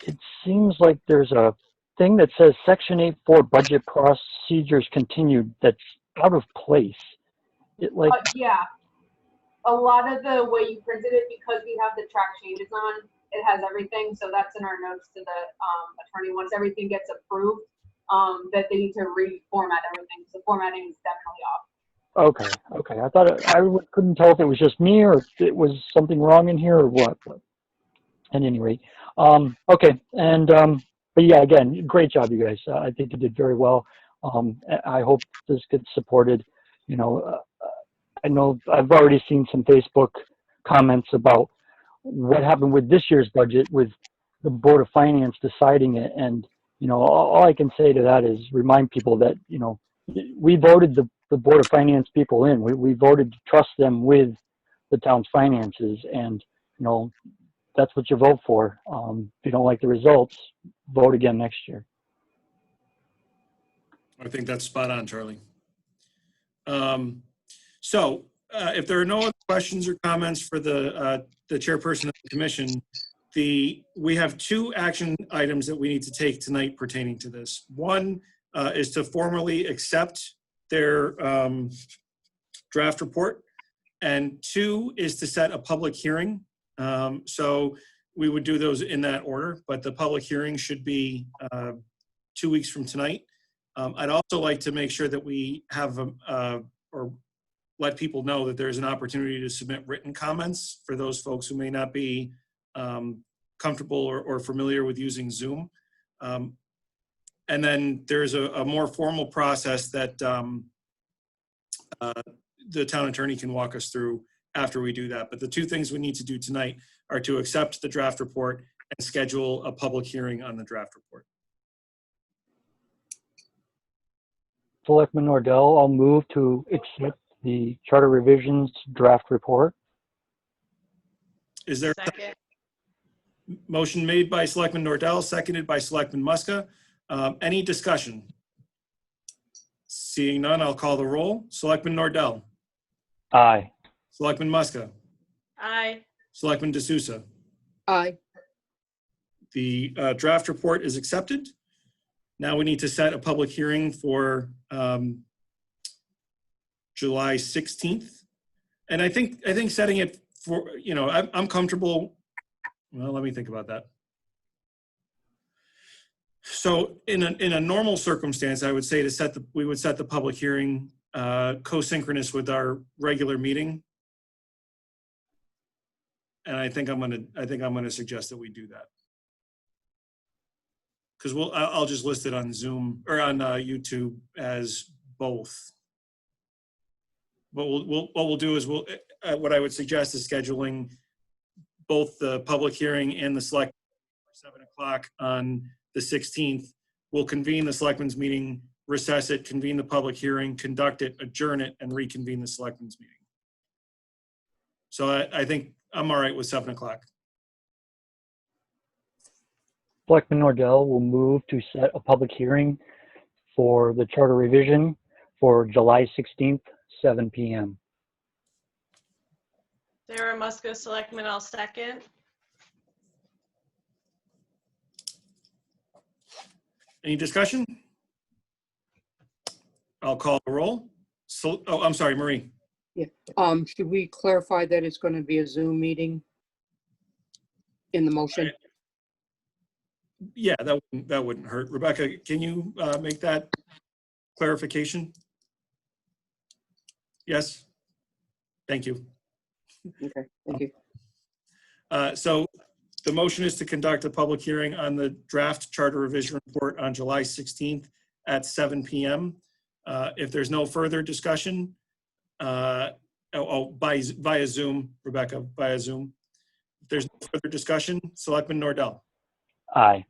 Speaker 3: it seems like there's a thing that says Section 8.4 budget procedures continued that's out of place. It like,
Speaker 10: yeah, a lot of the way you printed it, because we have the track changes on, it has everything. So that's in our notes to the attorney. Once everything gets approved, that they need to reformat everything. So formatting is definitely off.
Speaker 3: okay. I thought I couldn't tell if it was just me or if it was something wrong in here or what. But at any rate, okay. And but yeah, again, great job, you guys. I think you did very well. I hope this gets supported. You know, I know I've already seen some Facebook comments about what happened with this year's budget with the Board of Finance deciding it. And, you know, all I can say to that is remind people that, you know, we voted the Board of Finance people in. We voted to trust them with the town's finances. And, you know, that's what you vote for. If you don't like the results, vote again next year.
Speaker 1: I think that's spot on, Charlie. So if there are no other questions or comments for the chairperson of the commission, we have two action items that we need to take tonight pertaining to this. One is to formally accept their draft report, and two is to set a public hearing. So we would do those in that order, but the public hearing should be 2 weeks from tonight. I'd also like to make sure that we have or let people know that there's an opportunity to submit written comments for those folks who may not be comfortable or familiar with using Zoom. And then there's a more formal process that the town attorney can walk us through after we do that. But the two things we need to do tonight are to accept the draft report and schedule a public hearing on the draft report.
Speaker 3: Selectman Nordell, I'll move to accept the charter revisions draft report.
Speaker 1: Is there
Speaker 5: Second.
Speaker 1: motion made by Selectman Nordell, seconded by Selectman Muska? Any discussion? Seeing none, I'll call the roll. Selectman Nordell.
Speaker 3: Aye.
Speaker 1: Selectman Muska.
Speaker 5: Aye.
Speaker 1: Selectman D'Souza.
Speaker 4: Aye.
Speaker 1: The draft report is accepted. Now we need to set a public hearing for July 16th. And I think setting it for, you know, I'm comfortable. Well, let me think about that. So in a normal circumstance, I would say we would set the public hearing co-synchronous with our regular meeting. And I think I'm gonna suggest that we do that. Because I'll just list it on Zoom or on YouTube as both. But what we'll do is what I would suggest is scheduling both the public hearing and the select 7 o'clock on the 16th. We'll convene the selectmen's meeting, recess it, convene the public hearing, conduct it, adjourn it, and reconvene the selectmen's meeting. So I think I'm all right with 7 o'clock.
Speaker 3: Selectman Nordell will move to set a public hearing for the charter revision for July 16th, 7 p.m.
Speaker 5: Sarah Muska, Selectmen, I'll second.
Speaker 1: Any discussion? I'll call the roll. So, oh, I'm sorry, Marie.
Speaker 4: Yeah. Should we clarify that it's going to be a Zoom meeting in the motion?
Speaker 1: Yeah, that wouldn't hurt. Rebecca, can you make that clarification? Yes. Thank you.
Speaker 4: Okay, thank you.
Speaker 1: So the motion is to conduct a public hearing on the draft charter revision report on July 16th at 7 p.m. If there's no further discussion, via Zoom, Rebecca, via Zoom. If there's no further discussion, Selectman Nordell.
Speaker 3: Aye.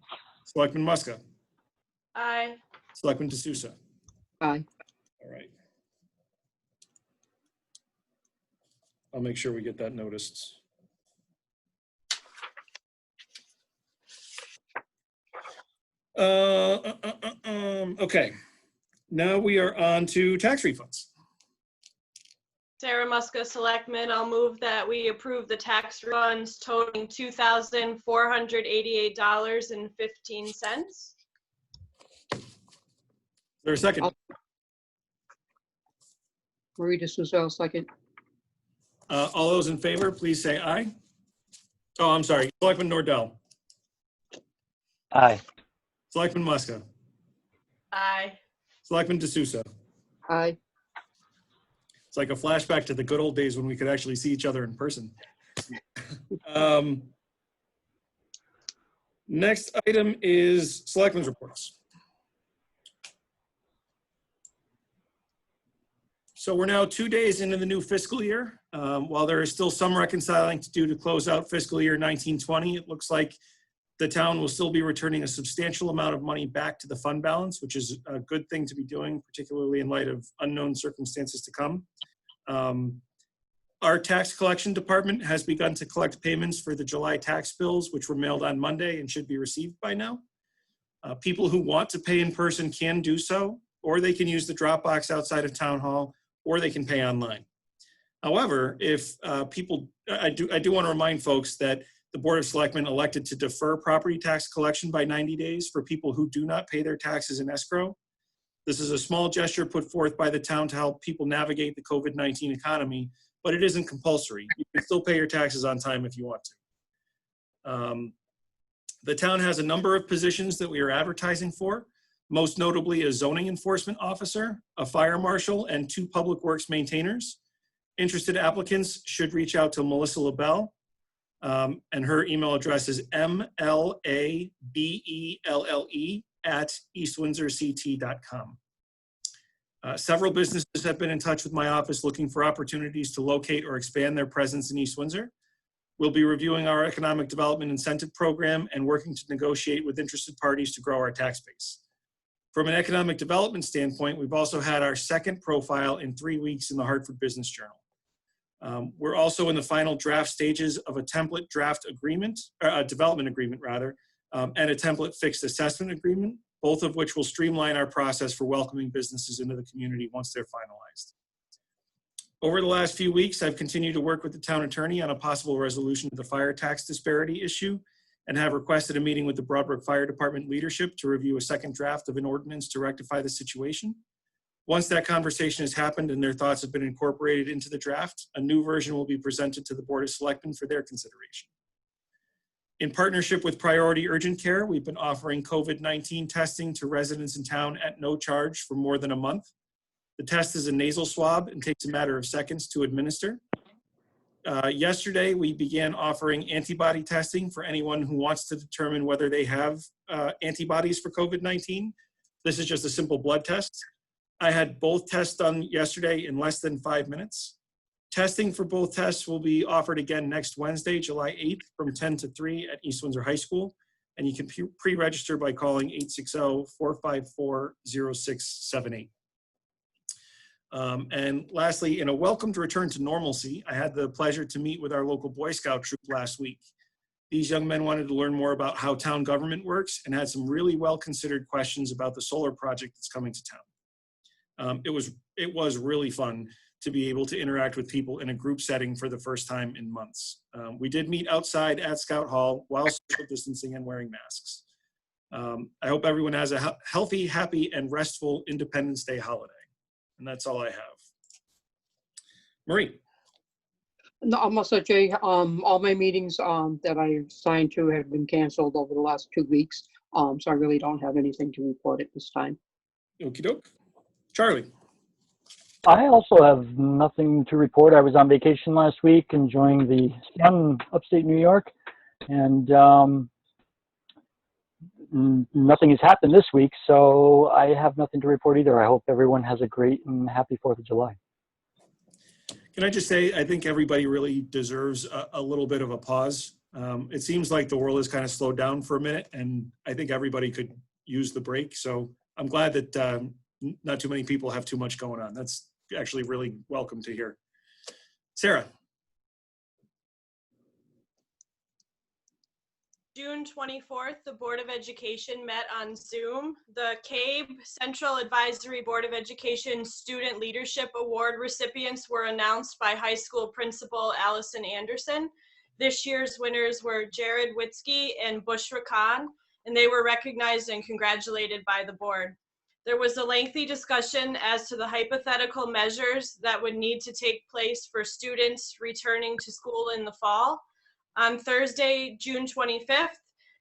Speaker 1: Selectman Muska.
Speaker 5: Aye.
Speaker 1: Selectman D'Souza.
Speaker 4: Aye.
Speaker 1: All right. I'll make sure we get that noticed. Okay. Now we are on to tax refunds.
Speaker 5: Sarah Muska, Selectmen, I'll move that we approve the tax refunds totaling $2,488.15.
Speaker 1: Is there a second?
Speaker 4: Marie D'Souza, second.
Speaker 1: All those in favor, please say aye. Oh, I'm sorry. Selectman Nordell.
Speaker 3: Aye.
Speaker 1: Selectman Muska.
Speaker 5: Aye.
Speaker 1: Selectman D'Souza.
Speaker 4: Aye.
Speaker 1: It's like a flashback to the good old days when we could actually see each other in person. Next item is Selectmen's reports. So we're now 2 days into the new fiscal year. While there is still some reconciling to do to close out fiscal year 1920, it looks like the town will still be returning a substantial amount of money back to the fund balance, which is a good thing to be doing, particularly in light of unknown circumstances to come. Our tax collection department has begun to collect payments for the July tax bills, which were mailed on Monday and should be received by now. People who want to pay in person can do so, or they can use the drop box outside of Town Hall, or they can pay online. However, if I do want to remind folks that the Board of Selectmen elected to defer property tax collection by 90 days for people who do not pay their taxes in escrow. This is a small gesture put forth by the town to help people navigate the COVID-19 economy, but it isn't compulsory. You can still pay your taxes on time if you want to. The town has a number of positions that we are advertising for, most notably a zoning enforcement officer, a fire marshal, and 2 public works maintainers. Interested applicants should reach out to Melissa LaBelle, and her email address is mlabelle@eastwindsorct.com. Several businesses have been in touch with my office looking for opportunities to locate or expand their presence in East Windsor. We'll be reviewing our economic development incentive program and working to negotiate with interested parties to grow our tax base. From an economic development standpoint, we've also had our second profile in 3 weeks in the Hartford Business Journal. We're also in the final draft stages of a template draft agreement, a development agreement rather, and a template fixed assessment agreement, both of which will streamline our process for welcoming businesses into the community once they're finalized. Over the last few weeks, I've continued to work with the town attorney on a possible resolution of the fire tax disparity issue and have requested a meeting with the Broadbrook Fire Department leadership to review a second draft of an ordinance to rectify the situation. Once that conversation has happened and their thoughts have been incorporated into the draft, a new version will be presented to the Board of Selectmen for their consideration. In partnership with Priority Urgent Care, we've been offering COVID-19 testing to residents in town at no charge for more than a month. The test is a nasal swab and takes a matter of seconds to administer. Yesterday, we began offering antibody testing for anyone who wants to determine whether they have antibodies for COVID-19. This is just a simple blood test. I had both tests done yesterday in less than 5 minutes. Testing for both tests will be offered again next Wednesday, July 8th from 10 to 3 at East Windsor High School. And you can pre-register by calling 860-454-0678. And lastly, in a welcome to return to normalcy, I had the pleasure to meet with our local Boy Scout troop last week. These young men wanted to learn more about how town government works and had some really well-considered questions about the solar project that's coming to town. It was really fun to be able to interact with people in a group setting for the first time in months. We did meet outside at Scout Hall while social distancing and wearing masks. I hope everyone has a healthy, happy, and restful Independence Day holiday. And that's all I have. Marie.
Speaker 4: No, I'm also, Jay, all my meetings that I signed to have been canceled over the last 2 weeks. So I really don't have anything to report at this time.
Speaker 1: Okie doke. Charlie.
Speaker 3: I also have nothing to report. I was on vacation last week, enjoying the sun, upstate New York, and nothing has happened this week, so I have nothing to report either. I hope everyone has a great and happy 4th of July.
Speaker 1: Can I just say, I think everybody really deserves a little bit of a pause. It seems like the world has kind of slowed down for a minute, and I think everybody could use the break. So I'm glad that not too many people have too much going on. That's actually really welcome to hear. Sarah.
Speaker 5: June 24th, the Board of Education met on Zoom. The CABE, Central Advisory Board of Education Student Leadership Award recipients were announced by high school principal Allison Anderson. This year's winners were Jared Witzke and Bushra Khan, and they were recognized and congratulated by the board. There was a lengthy discussion as to the hypothetical measures that would need to take place for students returning to school in the fall. On Thursday, June 25th,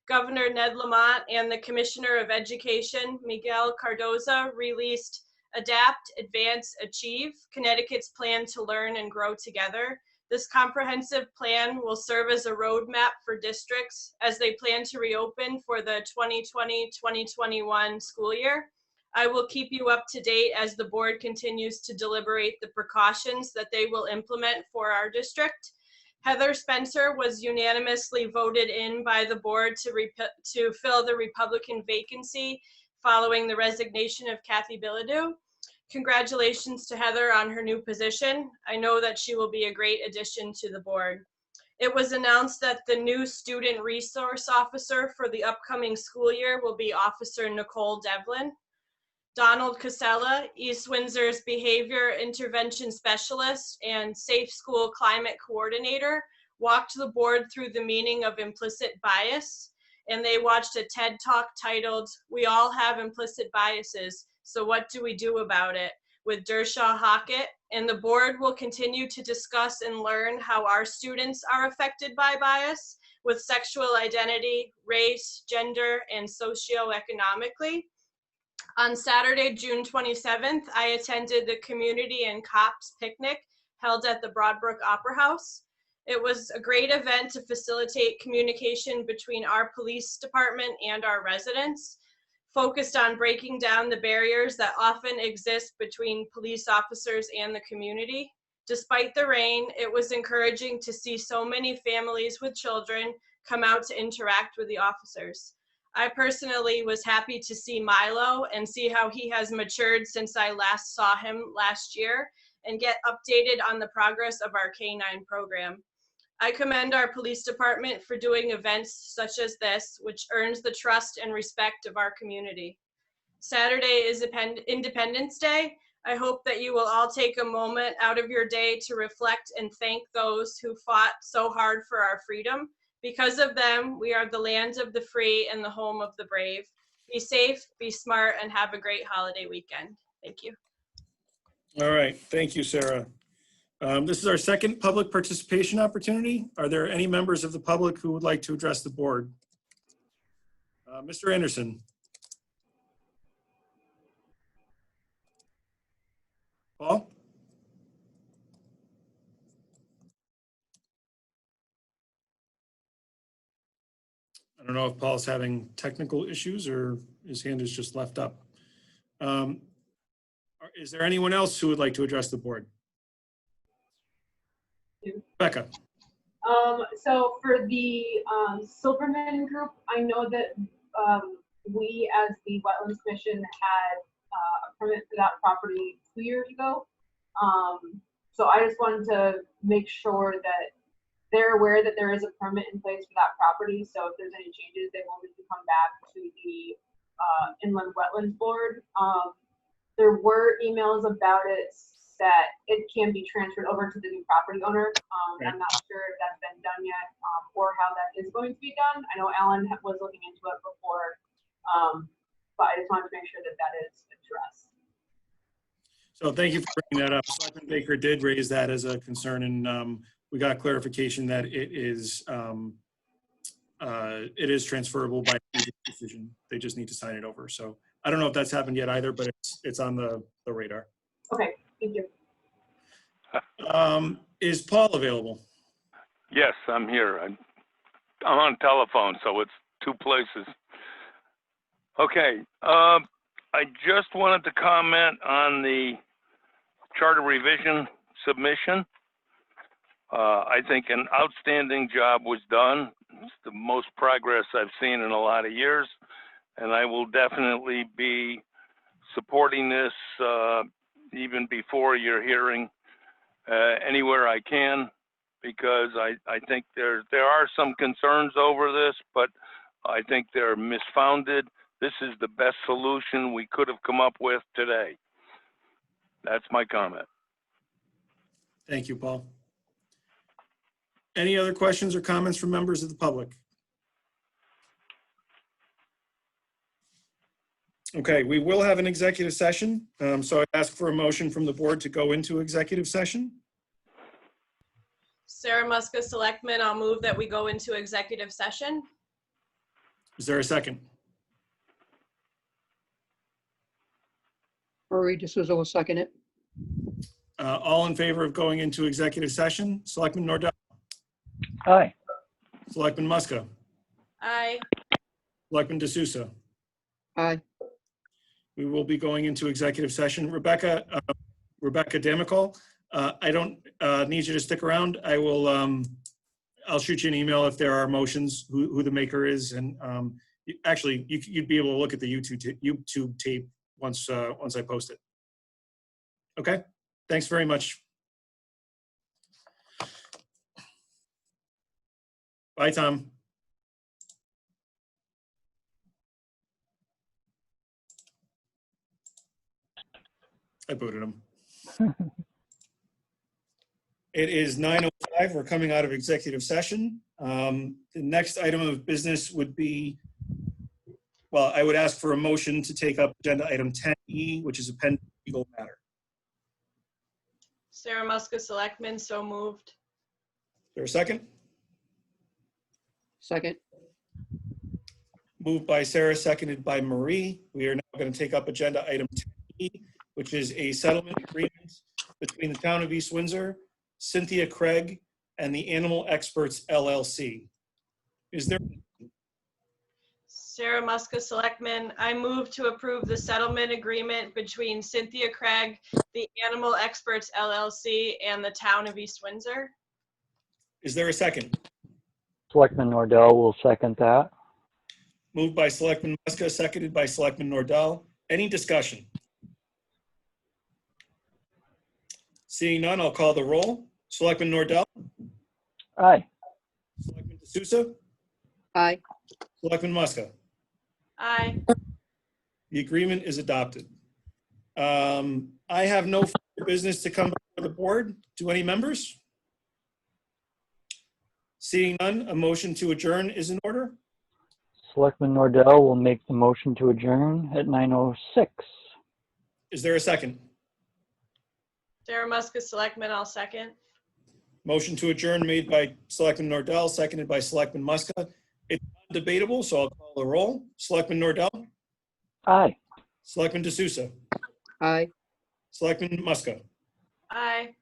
Speaker 5: Governor Ned Lamont and the Commissioner of Education, Miguel Cardoza, released Adapt, Advance, Achieve, Connecticut's plan to learn and grow together. This comprehensive plan will serve as a roadmap for districts as they plan to reopen for the 2020-2021 school year. I will keep you up to date as the board continues to deliberate the precautions that they will implement for our district. Heather Spencer was unanimously voted in by the board to fill the Republican vacancy following the resignation of Kathy Bilodeau. Congratulations to Heather on her new position. I know that she will be a great addition to the board. It was announced that the new student resource officer for the upcoming school year will be Officer Nicole Devlin. Donald Casella, East Windsor's Behavior Intervention Specialist and Safe School Climate Coordinator, walked the board through the meaning of implicit bias, and they watched a TED Talk titled, "We All Have Implicit Biases, so what do we do about it?" with Dershaw Hockett, and the board will continue to discuss and learn how our students are affected by bias with sexual identity, race, gender, and socioeconomically. On Saturday, June 27th, I attended the Community and Cops Picnic held at the Broadbrook Opera House. It was a great event to facilitate communication between our police department and our residents, focused on breaking down the barriers that often exist between police officers and the community. Despite the rain, it was encouraging to see so many families with children come out to interact with the officers. I personally was happy to see Milo and see how he has matured since I last saw him last year and get updated on the progress of our K-9 program. I commend our police department for doing events such as this, which earns the trust and respect of our community. Saturday is Independence Day. I hope that you will all take a moment out of your day to reflect and thank those who fought so hard for our freedom. Because of them, we are the land of the free and the home of the brave. Be safe, be smart, and have a great holiday weekend. Thank you.
Speaker 1: All right. Thank you, Sarah. This is our second public participation opportunity. Are there any members of the public who would like to address the board? Mr. Anderson. Paul? I don't know if Paul's having technical issues or his hand is just left up. Is there anyone else who would like to address the board? Becca.
Speaker 10: So for the Silverman group, I know that we as the Wetlands Commission had a permit for that property 2 years ago. So I just wanted to make sure that they're aware that there is a permit in place for that property. So if there's any changes, they will need to come back to the Inland Wetlands Board. There were emails about it that it can be transferred over to the new property owner.
Speaker 1: Right.
Speaker 10: I'm not sure if that's been done yet or how that is going to be done. I know Alan was looking into it before, but I just wanted to make sure that that is addressed.
Speaker 1: So thank you for bringing that up. Selectman Baker did raise that as a concern, and we got clarification that it is transferable by decision. They just need to sign it over. So I don't know if that's happened yet either, but it's on the radar.
Speaker 10: Okay, thank you.
Speaker 1: Is Paul available?
Speaker 8: Yes, I'm here. I'm on telephone, so it's two places. Okay, I just wanted to comment on the charter revision submission. I think an outstanding job was done. It's the most progress I've seen in a lot of years, and I will definitely be supporting this even before your hearing anywhere I can, because I think there are some concerns over this, but I think they're misfounded. This is the best solution we could have come up with today. That's my comment.
Speaker 1: Thank you, Paul. Any other questions or comments from members of the public? Okay, we will have an executive session. So I ask for a motion from the board to go into executive session.
Speaker 5: Sarah Muska, Selectmen, I'll move that we go into executive session.
Speaker 1: Is there a second?
Speaker 4: Marie D'Souza will second it.
Speaker 1: All in favor of going into executive session? Selectman Nordell,
Speaker 3: Aye.
Speaker 1: Selectman Muska,
Speaker 5: Aye.
Speaker 1: Selectman D'Souza.
Speaker 4: Aye.
Speaker 1: We will be going into executive session. Rebecca Damical, I don't need you to stick around. I'll shoot you an email if there are motions, who the maker is, and actually you'd be able to look at the YouTube tape once I post it. Okay, thanks very much. Bye, Tom. I booted him. It is 9:05. We're coming out of executive session. The next item of business would be, well, I would ask for a motion to take up agenda item 10E, which is a pending legal matter.
Speaker 5: Sarah Muska, Selectmen, so moved.
Speaker 1: Is there a second?
Speaker 4: Second.
Speaker 1: Moved by Sarah, seconded by Marie. We are now going to take up agenda item 10E, which is a settlement agreement between the town of East Windsor, Cynthia Craig, and the Animal Experts LLC. Is there?
Speaker 5: Sarah Muska, Selectmen, I move to approve the settlement agreement between Cynthia Craig, the Animal Experts LLC, and the town of East Windsor.
Speaker 1: Is there a second?
Speaker 3: Selectman Nordell will second that.
Speaker 1: Moved by Selectman Muska, seconded by Selectman Nordell. Any discussion? Seeing none, I'll call the roll. Selectman Nordell,
Speaker 3: Aye.
Speaker 1: Selectman D'Souza,
Speaker 4: Aye.
Speaker 1: Selectman Muska.
Speaker 5: Aye.
Speaker 1: The agreement is adopted. I have no further business to come before the board. Do any members? Seeing none, a motion to adjourn is in order.
Speaker 3: Selectman Nordell will make the motion to adjourn at 9:06.
Speaker 1: Is there a second?
Speaker 5: Sarah Muska, Selectmen, I'll second.
Speaker 1: Motion to adjourn made by Selectman Nordell, seconded by Selectman Muska. It's debatable, so I'll call the roll. Selectman Nordell,
Speaker 3: Aye.
Speaker 1: Selectman D'Souza,
Speaker 4: Aye.
Speaker 1: Selectman Muska.
Speaker 5: Aye.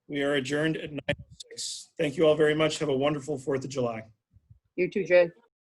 Speaker 1: We are adjourned at 9:06. Thank you all very much. Have a wonderful 4th of July.
Speaker 4: You too, Jay.